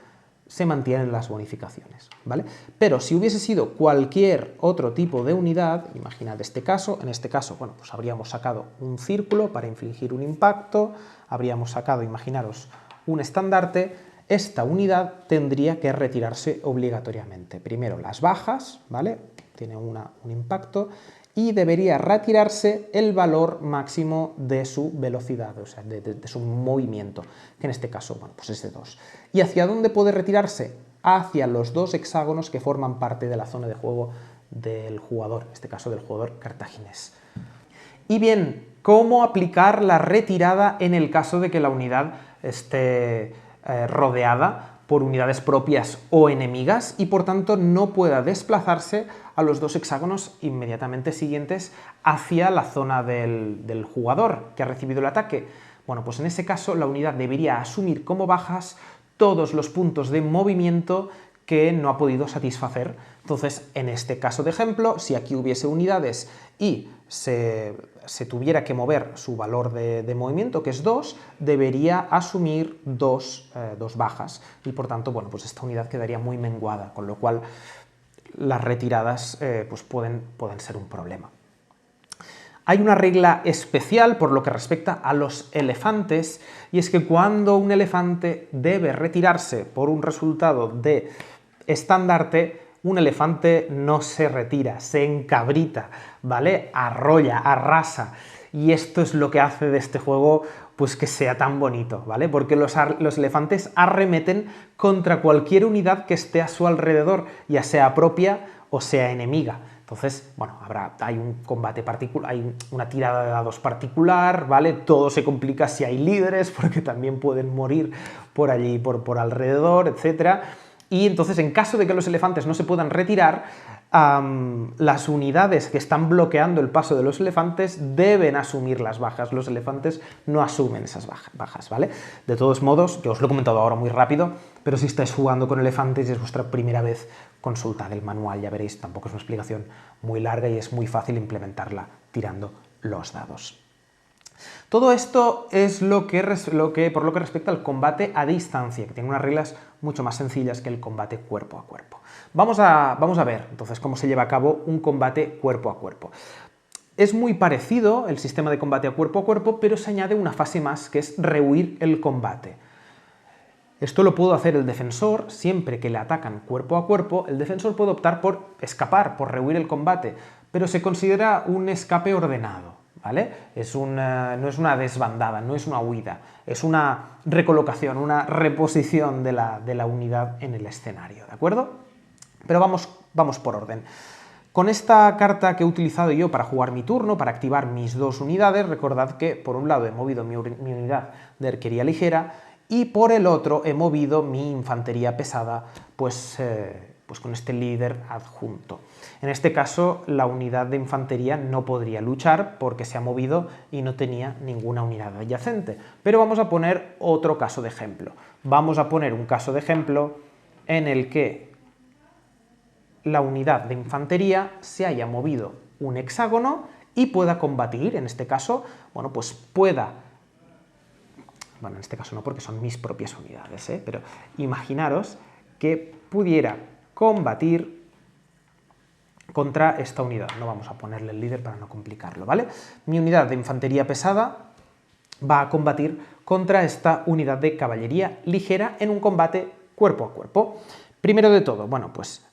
se mantienen las bonificaciones, ¿vale? Pero si hubiese sido cualquier otro tipo de unidad, imaginad este caso, en este caso, bueno, pues habríamos sacado un círculo para infligir un impacto, habríamos sacado, imaginaros, un estandarte, esta unidad tendría que retirarse obligatoriamente. Primero las bajas, ¿vale? Tiene un impacto, y debería retirarse el valor máximo de su velocidad, o sea, de su movimiento, que en este caso, bueno, pues es de 2. ¿Y hacia dónde puede retirarse? Hacia los 2 hexágonos que forman parte de la zona de juego del jugador, en este caso del jugador cartaginés. Y bien, ¿cómo aplicar la retirada en el caso de que la unidad esté rodeada por unidades propias o enemigas y por tanto no pueda desplazarse a los 2 hexágonos inmediatamente siguientes hacia la zona del jugador que ha recibido el ataque? Bueno, pues en ese caso la unidad debería asumir como bajas todos los puntos de movimiento que no ha podido satisfacer. Entonces, en este caso de ejemplo, si aquí hubiese unidades y se tuviera que mover su valor de movimiento, que es 2, debería asumir 2 bajas y por tanto, bueno, pues esta unidad quedaría muy menguada, con lo cual las retiradas pues pueden ser un problema. Hay una regla especial por lo que respecta a los elefantes, y es que cuando un elefante debe retirarse por un resultado de estandarte, un elefante no se retira, se encabrita, ¿vale? Arrolla, arrasa, y esto es lo que hace de este juego pues que sea tan bonito, ¿vale? Porque los elefantes arremeten contra cualquier unidad que esté a su alrededor, ya sea propia o sea enemiga. Entonces, bueno, hay un combate particular, hay una tirada de dados particular, ¿vale? Todo se complica si hay líderes, porque también pueden morir por allí, por alrededor, etc. Y entonces, en caso de que los elefantes no se puedan retirar, las unidades que están bloqueando el paso de los elefantes deben asumir las bajas. Los elefantes no asumen esas bajas, ¿vale? De todos modos, yo os lo he comentado ahora muy rápido, pero si estáis jugando con elefantes y es vuestra primera vez, consultad el manual, ya veréis, tampoco es una explicación muy larga y es muy fácil implementarla tirando los dados. Todo esto es por lo que respecta al combate a distancia, que tiene unas reglas mucho más sencillas que el combate cuerpo a cuerpo. Vamos a ver entonces cómo se lleva a cabo un combate cuerpo a cuerpo. Es muy parecido el sistema de combate a cuerpo, pero se añade una fase más, que es rehuir el combate. Esto lo puede hacer el defensor siempre que le atacan cuerpo a cuerpo. El defensor puede optar por escapar, por rehuir el combate, pero se considera un escape ordenado, ¿vale? No es una desbandada, no es una huida, es una recolocación, una reposición de la unidad en el escenario, ¿de acuerdo? Pero vamos por orden. Con esta carta que he utilizado yo para jugar mi turno, para activar mis 2 unidades, recordad que por un lado he movido mi unidad de arquería ligera y por el otro he movido mi infantería pesada, pues con este líder adjunto. En este caso, la unidad de infantería no podría luchar porque se ha movido y no tenía ninguna unidad adyacente. Pero vamos a poner otro caso de ejemplo. Vamos a poner un caso de ejemplo en el que la unidad de infantería se haya movido un hexágono y pueda combatir, en este caso, bueno, pues pueda... Bueno, en este caso no, porque son mis propias unidades, pero imaginaros que pudiera combatir contra esta unidad. No vamos a ponerle el líder para no complicarlo, ¿vale? Mi unidad de infantería pesada va a combatir contra esta unidad de caballería ligera en un combate cuerpo a cuerpo. Primero de todo, bueno, pues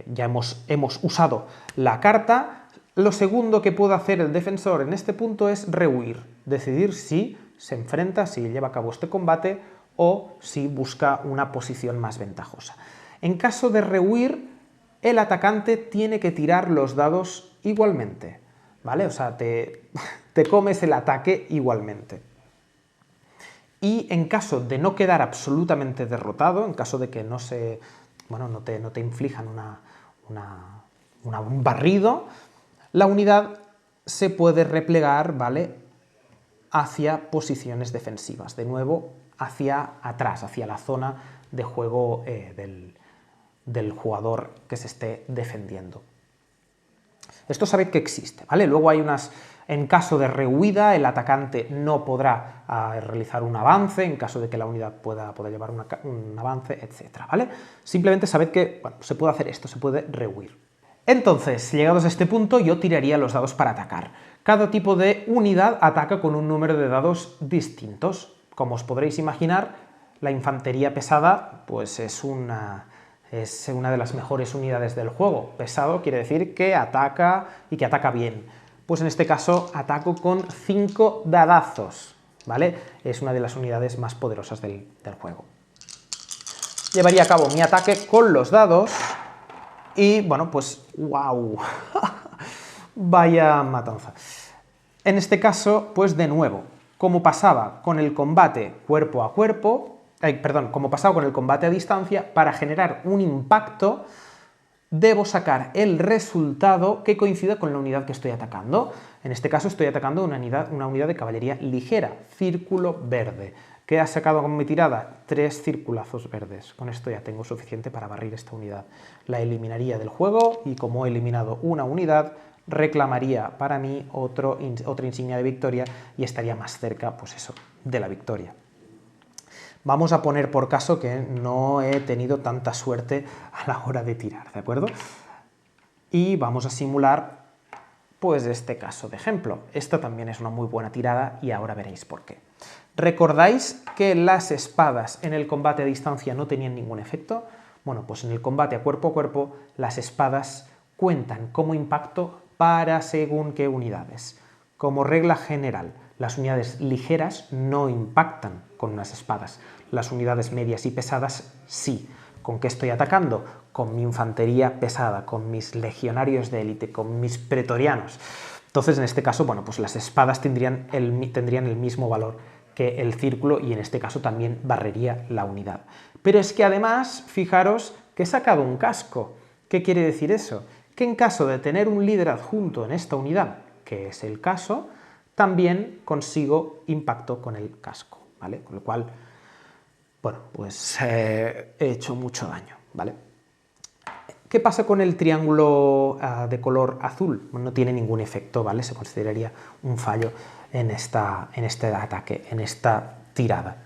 ya hemos usado la carta. Lo segundo que puede hacer el defensor en este punto es rehuir, decidir si se enfrenta, si lleva a cabo este combate o si busca una posición más ventajosa. En caso de rehuir, el atacante tiene que tirar los dados igualmente, ¿vale? O sea, te comes el ataque igualmente. Y en caso de no quedar absolutamente derrotado, en caso de que no te inflijan un barrido, la unidad se puede replegar, ¿vale?, hacia posiciones defensivas, de nuevo hacia atrás, hacia la zona de juego del jugador que se esté defendiendo. Esto sabed que existe, ¿vale? Luego hay en caso de rehuida, el atacante no podrá realizar un avance, en caso de que la unidad pueda llevar un avance, etcétera, ¿vale? Simplemente sabed que, bueno, se puede hacer esto, se puede rehuir. Entonces, llegados a este punto, yo tiraría los dados para atacar. Cada tipo de unidad ataca con un número de dados distintos. Como os podréis imaginar, la infantería pesada pues es una de las mejores unidades del juego. Pesado quiere decir que ataca y que ataca bien. Pues en este caso ataco con 5 dadazos, ¿vale? Es una de las unidades más poderosas del juego. Llevaría a cabo mi ataque con los dados y, bueno, pues ¡wow! Vaya matanza. En este caso, pues de nuevo, como pasaba con el combate cuerpo a cuerpo, como pasaba con el combate a distancia, para generar un impacto debo sacar el resultado que coincida con la unidad que estoy atacando. En este caso estoy atacando una unidad de caballería ligera, círculo verde. ¿Qué ha sacado con mi tirada? 3 circulazos verdes. Con esto ya tengo suficiente para barrir esta unidad. La eliminaría del juego y como he eliminado una unidad, reclamaría para mí otra insignia de victoria y estaría más cerca, pues eso, de la victoria. Vamos a poner por caso que no he tenido tanta suerte a la hora de tirar, ¿de acuerdo? Y vamos a simular, pues, este caso de ejemplo. Esta también es una muy buena tirada y ahora veréis por qué. ¿Recordáis que las espadas en el combate a distancia no tenían ningún efecto? Bueno, pues en el combate a cuerpo, las espadas cuentan como impacto para según qué unidades. Como regla general, las unidades ligeras no impactan con unas espadas. Las unidades medias y pesadas sí. ¿Con qué estoy atacando? Con mi infantería pesada, con mis legionarios de élite, con mis pretorianos. Entonces, en este caso, bueno, pues las espadas tendrían el mismo valor que el círculo y en este caso también barrería la unidad. Pero es que además, fijaros que he sacado un casco. ¿Qué quiere decir eso? Que en caso de tener un líder adjunto en esta unidad, que es el caso, también consigo impacto con el casco, ¿vale? Con lo cual, bueno, pues he hecho mucho daño, ¿vale? ¿Qué pasa con el triángulo de color azul? No tiene ningún efecto, ¿vale? Se consideraría un fallo en este ataque, en esta tirada.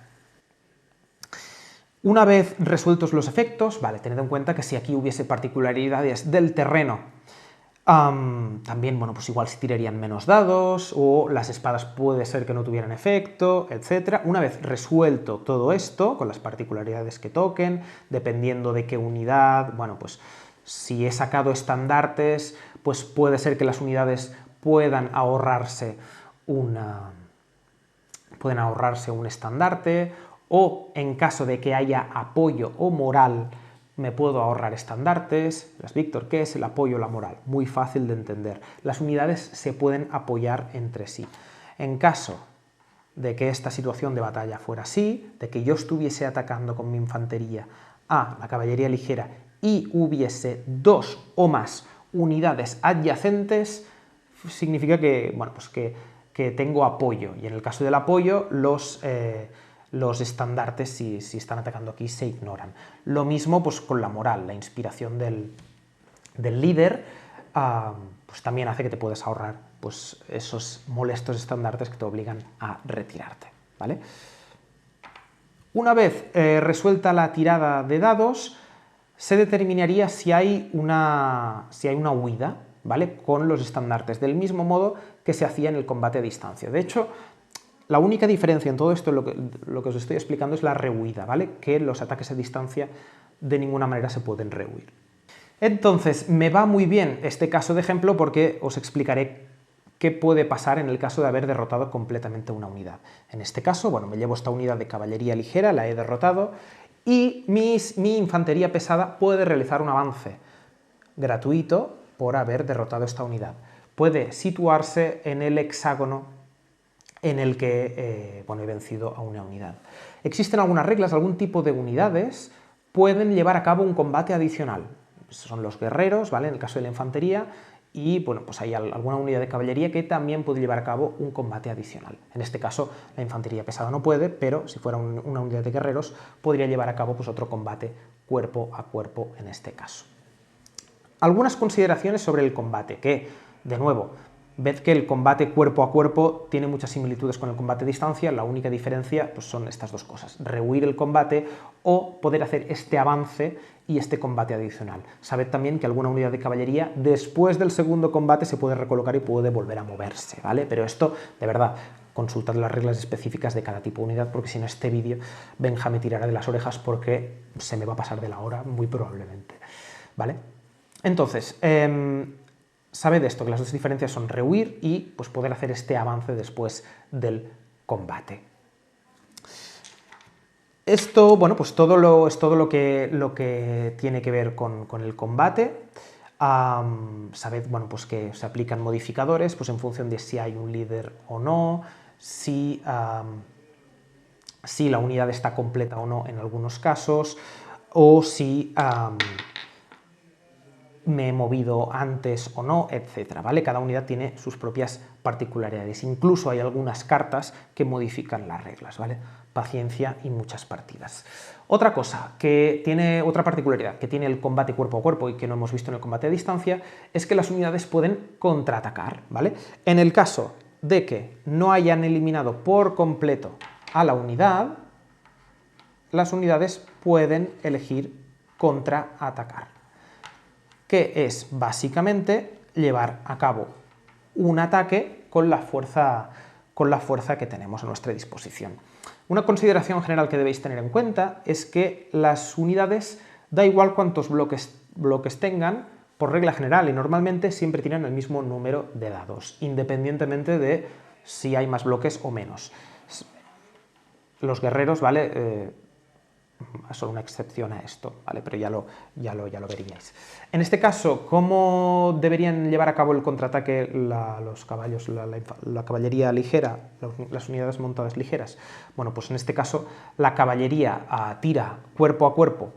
Una vez resueltos los efectos, vale, tened en cuenta que si aquí hubiese particularidades del terreno, también, bueno, pues igual se tirarían menos dados, o las espadas puede ser que no tuvieran efecto, etc. Una vez resuelto todo esto, con las particularidades que toquen, dependiendo de qué unidad, bueno, pues si he sacado estandartes, pues puede ser que las unidades puedan ahorrarse un estandarte, o en caso de que haya apoyo o moral, me puedo ahorrar estandartes. Las Víctor, ¿qué es el apoyo o la moral? Muy fácil de entender. Las unidades se pueden apoyar entre sí. En caso de que esta situación de batalla fuera así, de que yo estuviese atacando con mi infantería a la caballería ligera y hubiese 2 o más unidades adyacentes, significa que, bueno, pues que tengo apoyo, y en el caso del apoyo los estandartes, si están atacando aquí, se ignoran. Lo mismo pues con la moral, la inspiración del líder, pues también hace que te puedas ahorrar pues esos molestos estandartes que te obligan a retirarte, ¿vale? Una vez resuelta la tirada de dados, se determinaría si hay una huida, ¿vale? Con los estandartes, del mismo modo que se hacía en el combate a distancia. De hecho, la única diferencia en todo esto, lo que os estoy explicando, es la rehuida, ¿vale? Que los ataques a distancia de ninguna manera se pueden rehuir. Entonces, me va muy bien este caso de ejemplo porque os explicaré qué puede pasar en el caso de haber derrotado completamente una unidad. En este caso, bueno, me llevo esta unidad de caballería ligera, la he derrotado, y mi infantería pesada puede realizar un avance gratuito por haber derrotado esta unidad. Puede situarse en el hexágono en el que bueno, he vencido a una unidad. Existen algunas reglas, algún tipo de unidades pueden llevar a cabo un combate adicional. Son los guerreros, ¿vale? En el caso de la infantería, y bueno, pues hay alguna unidad de caballería que también puede llevar a cabo un combate adicional. En este caso, la infantería pesada no puede, pero si fuera una unidad de guerreros, podría llevar a cabo pues otro combate cuerpo a cuerpo en este caso. Algunas consideraciones sobre el combate, que, de nuevo, ved que el combate cuerpo a cuerpo tiene muchas similitudes con el combate a distancia, la única diferencia pues, son estas dos cosas, rehuir el combate o poder hacer este avance y este combate adicional. Sabed también que alguna unidad de caballería después del segundo combate se puede recolocar y puede volver a moverse, ¿vale? Pero esto, de verdad, consultad las reglas específicas de cada tipo de unidad, porque si no este vídeo Benja me tirará de las orejas porque se me va a pasar de la hora muy probablemente, ¿vale? Entonces, sabed esto, que las dos diferencias son rehuir y pues, poder hacer este avance después del combate. Esto, bueno, pues es todo lo que tiene que ver con el combate. Sabed, bueno, pues que se aplican modificadores pues en función de si hay un líder o no, si la unidad está completa o no en algunos casos, o si me he movido antes o no, etcétera, ¿vale? Cada unidad tiene sus propias particularidades. Incluso hay algunas cartas que modifican las reglas, ¿vale? Paciencia y muchas partidas. Otra cosa que tiene, otra particularidad que tiene el combate cuerpo a cuerpo y que no hemos visto en el combate a distancia es que las unidades pueden contraatacar, ¿vale? En el caso de que no hayan eliminado por completo a la unidad, las unidades pueden elegir contraatacar, que es básicamente llevar a cabo un ataque con la fuerza que tenemos a nuestra disposición. Una consideración general que debéis tener en cuenta es que las unidades, da igual cuántos bloques tengan, por regla general y normalmente siempre tienen el mismo número de dados, independientemente de si hay más bloques o menos. Los guerreros, ¿vale? Son una excepción a esto, ¿vale? Pero ya lo veríais. En este caso, ¿cómo deberían llevar a cabo el contraataque los caballos, la caballería ligera, las unidades montadas ligeras? Bueno, pues en este caso la caballería tira cuerpo a cuerpo,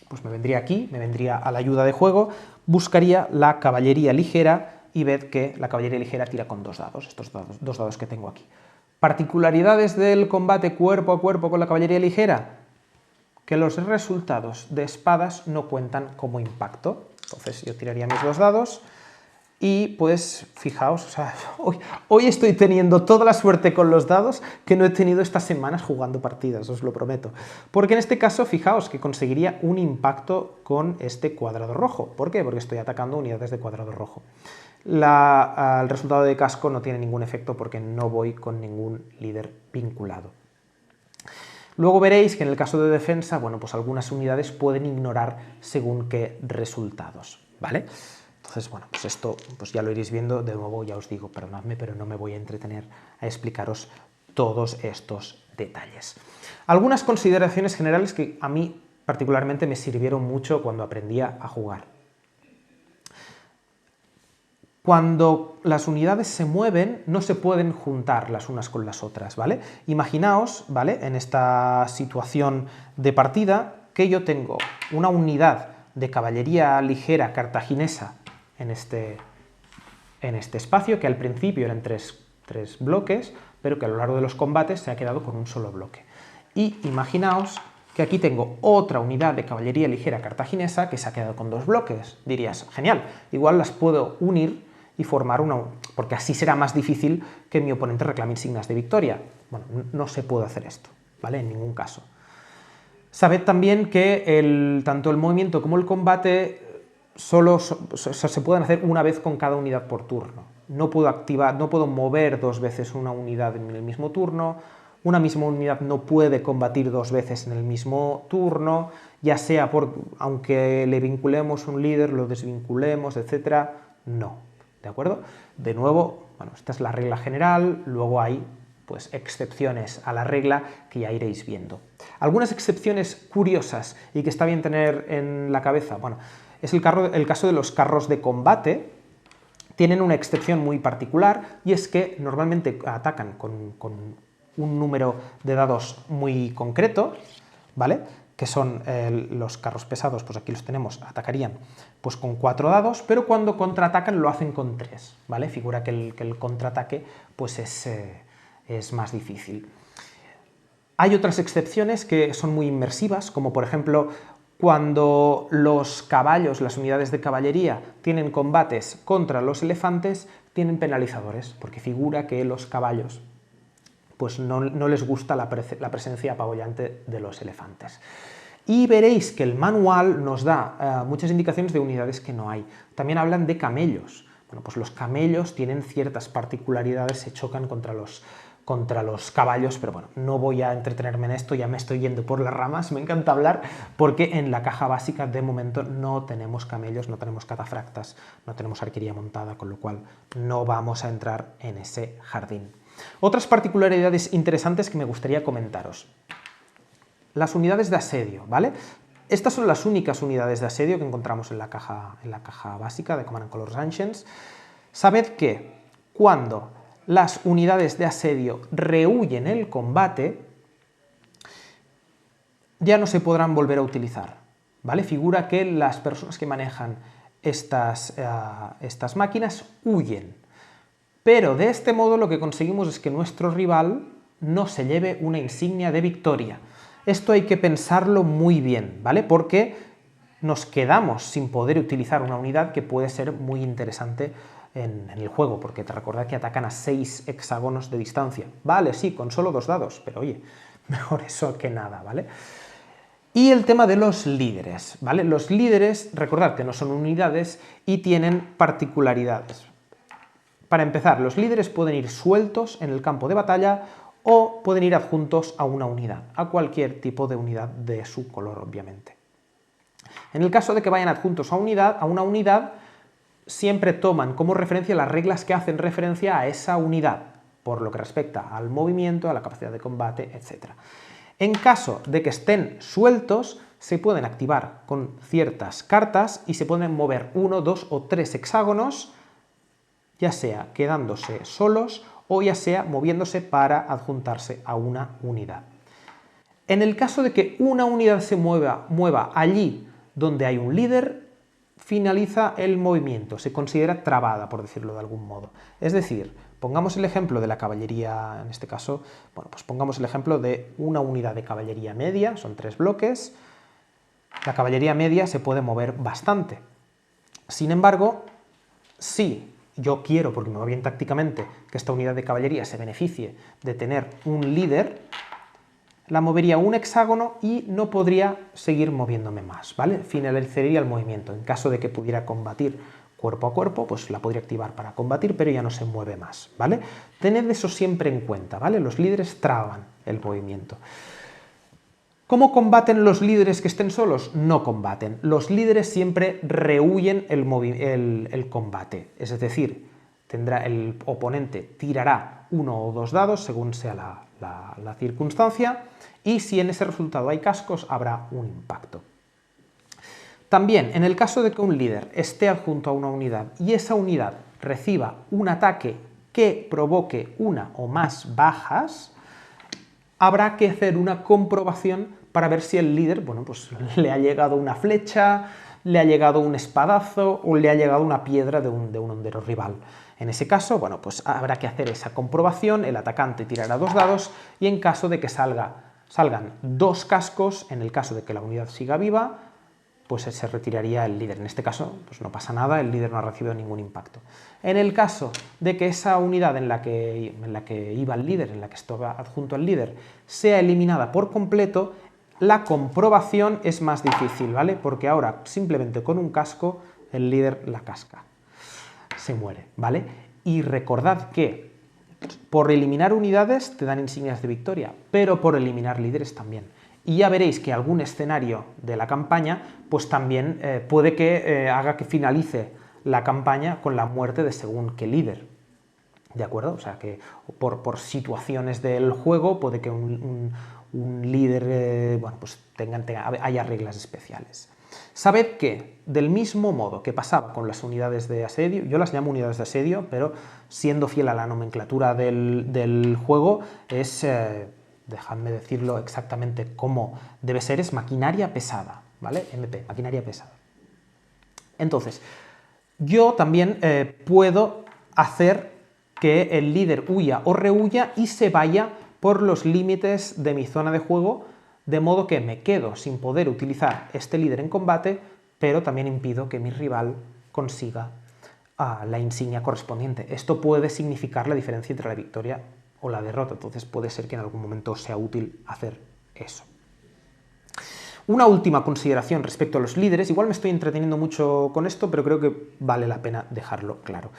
pues me vendría aquí, me vendría a la ayuda de juego, buscaría la caballería ligera y ved que la caballería ligera tira con dos dados, estos dos dados que tengo aquí. ¿Particularidades del combate cuerpo a cuerpo con la caballería ligera? Que los resultados de espadas no cuentan como impacto. Entonces yo tiraría mis dos dados y pues fijaos, o sea, hoy estoy teniendo toda la suerte con los dados que no he tenido estas semanas jugando partidas, os lo prometo. Porque en este caso, fijaos que conseguiría un impacto con este cuadrado rojo. ¿Por qué? Porque estoy atacando unidades de cuadrado rojo. El resultado de casco no tiene ningún efecto porque no voy con ningún líder vinculado. Luego veréis que en el caso de defensa, bueno, pues algunas unidades pueden ignorar según qué resultados, ¿vale? Entonces, bueno, pues esto pues ya lo iréis viendo. De nuevo, ya os digo, perdonadme, pero no me voy a entretener a explicaros todos estos detalles. Algunas consideraciones generales que a mí particularmente me sirvieron mucho cuando aprendía a jugar. Cuando las unidades se mueven, no se pueden juntar las unas con las otras, ¿vale? Imaginaos, ¿vale?, en esta situación de partida, que yo tengo una unidad de caballería ligera cartaginesa en este espacio, que al principio eran tres bloques, pero que a lo largo de los combates se ha quedado con un solo bloque. Y imaginaos que aquí tengo otra unidad de caballería ligera cartaginesa que se ha quedado con dos bloques. Dirías, genial, igual las puedo unir y formar una, porque así será más difícil que mi oponente reclame insignias de victoria. Bueno, no se puede hacer esto, ¿vale? En ningún caso. Sabed también que tanto el movimiento como el combate se pueden hacer una vez con cada unidad por turno. No puedo mover dos veces una unidad en el mismo turno, una misma unidad no puede combatir dos veces en el mismo turno, ya sea aunque le vinculemos un líder, lo desvinculemos, etcétera, no. ¿De acuerdo? De nuevo, bueno, esta es la regla general, luego hay pues excepciones a la regla que ya iréis viendo. Algunas excepciones curiosas y que está bien tener en la cabeza, bueno, es el caso de los carros de combate. Tienen una excepción muy particular y es que normalmente atacan con un número de dados muy concreto, ¿vale?, que son los carros pesados, pues aquí los tenemos, atacarían pues con 4 dados, pero cuando contraatacan lo hacen con 3, ¿vale? Figura que el contraataque pues es más difícil. Hay otras excepciones que son muy inmersivas, como por ejemplo cuando los caballos, las unidades de caballería, tienen combates contra los elefantes, tienen penalizadores, porque figura que los caballos pues no les gusta la presencia apabullante de los elefantes. Y veréis que el manual nos da muchas indicaciones de unidades que no hay. También hablan de camellos. Bueno, pues los camellos tienen ciertas particularidades, se chocan contra los caballos, pero bueno, no voy a entretenerme en esto, ya me estoy yendo por las ramas, me encanta hablar, porque en la caja básica de momento no tenemos camellos, no tenemos catafractas, no tenemos arquería montada, con lo cual no vamos a entrar en ese jardín. Otras particularidades interesantes que me gustaría comentaros. Las unidades de asedio, ¿vale? Estas son las únicas unidades de asedio que encontramos en la caja básica de Command & Colors Ancients. Sabed que cuando las unidades de asedio rehuyen el combate, ya no se podrán volver a utilizar, ¿vale? Figura que las personas que manejan estas máquinas huyen. Pero de este modo lo que conseguimos es que nuestro rival no se lleve una insignia de victoria. Esto hay que pensarlo muy bien, ¿vale? Porque nos quedamos sin poder utilizar una unidad que puede ser muy interesante en el juego, porque te recordad que atacan a 6 hexágonos de distancia. Vale, sí, con solo 2 dados, pero oye, mejor eso que nada, ¿vale? Y el tema de los líderes, ¿vale? Los líderes, recordad que no son unidades y tienen particularidades. Para empezar, los líderes pueden ir sueltos en el campo de batalla o pueden ir adjuntos a una unidad, a cualquier tipo de unidad de su color, obviamente. En el caso de que vayan adjuntos a una unidad, siempre toman como referencia las reglas que hacen referencia a esa unidad, por lo que respecta al movimiento, a la capacidad de combate, etc. En caso de que estén sueltos, se pueden activar con ciertas cartas y se pueden mover 1, 2 o 3 hexágonos, ya sea quedándose solos o ya sea moviéndose para adjuntarse a una unidad. En el caso de que una unidad se mueva allí donde hay un líder, finaliza el movimiento, se considera trabada, por decirlo de algún modo. Es decir, pongamos el ejemplo de la caballería, en este caso, bueno, pues pongamos el ejemplo de una unidad de caballería media, son 3 bloques. La caballería media se puede mover bastante. Sin embargo, si yo quiero, porque me va bien tácticamente, que esta unidad de caballería se beneficie de tener un líder, la movería un hexágono y no podría seguir moviéndome más, ¿vale? Finalizaría el movimiento. En caso de que pudiera combatir cuerpo a cuerpo, pues la podría activar para combatir, pero ya no se mueve más, ¿vale? Tened eso siempre en cuenta, ¿vale? Los líderes traban el movimiento. ¿Cómo combaten los líderes que estén solos? No combaten. Los líderes siempre rehuyen el combate. Es decir, el oponente tirará 1 o 2 dados, según sea la circunstancia, y si en ese resultado hay cascos, habrá un impacto. También, en el caso de que un líder esté adjunto a una unidad y esa unidad reciba un ataque que provoque una o más bajas, habrá que hacer una comprobación para ver si el líder, bueno, pues le ha llegado una flecha, le ha llegado un espadazo o le ha llegado una piedra de un hondero rival. En ese caso, bueno, pues habrá que hacer esa comprobación, el atacante tirará 2 dados y en caso de que salgan 2 cascos, en el caso de que la unidad siga viva, pues se retiraría el líder. En este caso, pues no pasa nada, el líder no ha recibido ningún impacto. En el caso de que esa unidad en la que iba el líder, en la que estaba adjunto al líder, sea eliminada por completo, la comprobación es más difícil, ¿vale? Porque ahora, simplemente con un casco, el líder la casca. Se muere, ¿vale? Y recordad que por eliminar unidades te dan insignias de victoria, pero por eliminar líderes también. Y ya veréis que algún escenario de la campaña pues también puede que haga que finalice la campaña con la muerte de según qué líder. ¿De acuerdo? O sea que por situaciones del juego puede que un líder bueno, pues haya reglas especiales. Sabed que, del mismo modo que pasaba con las unidades de asedio, yo las llamo unidades de asedio, pero siendo fiel a la nomenclatura del juego, es... dejadme decirlo exactamente cómo debe ser, es maquinaria pesada, ¿vale? MP, maquinaria pesada. Entonces, yo también puedo hacer que el líder huya o rehuya y se vaya por los límites de mi zona de juego de modo que me quedo sin poder utilizar este líder en combate, pero también impido que mi rival consiga la insignia correspondiente. Esto puede significar la diferencia entre la victoria o la derrota, entonces puede ser que en algún momento sea útil hacer eso. Una última consideración respecto a los líderes, igual me estoy entreteniendo mucho con esto, pero creo que vale la pena dejarlo claro.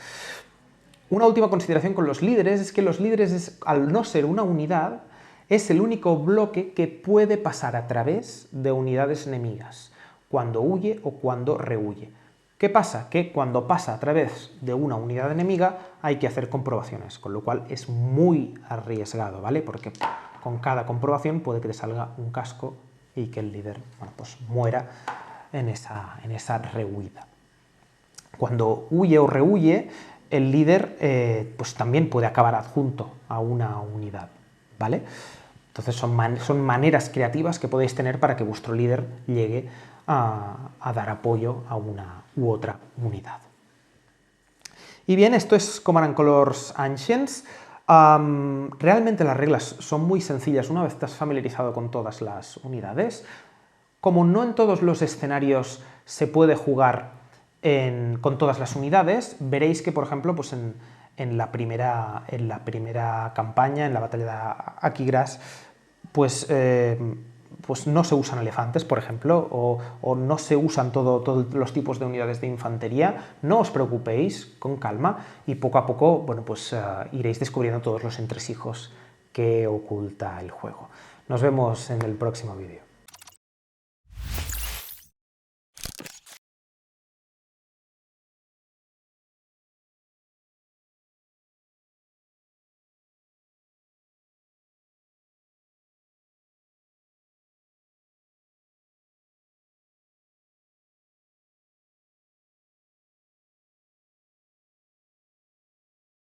Una última consideración con los líderes es que los líderes, al no ser una unidad, es el único bloque que puede pasar a través de unidades enemigas, cuando huye o cuando rehuye. ¿Qué pasa? Que cuando pasa a través de una unidad enemiga hay que hacer comprobaciones, con lo cual es muy arriesgado, ¿vale? Porque con cada comprobación puede que te salga un casco y que el líder, bueno, pues muera en esa rehuida. Cuando huye o rehuye, el líder pues también puede acabar adjunto a una unidad, ¿vale? Entonces son maneras creativas que podéis tener para que vuestro líder llegue a dar apoyo a una u otra unidad. Y bien, esto es Command & Colors Ancients. Realmente las reglas son muy sencillas una vez estás familiarizado con todas las unidades. Como no en todos los escenarios se puede jugar con todas las unidades, veréis que, por ejemplo, pues en la primera campaña, en la batalla de Aquigras, pues no se usan elefantes, por ejemplo, o no se usan todos los tipos de unidades de infantería. No os preocupéis, con calma, y poco a poco, bueno, pues iréis descubriendo todos los entresijos que oculta el juego. Nos vemos en el próximo vídeo.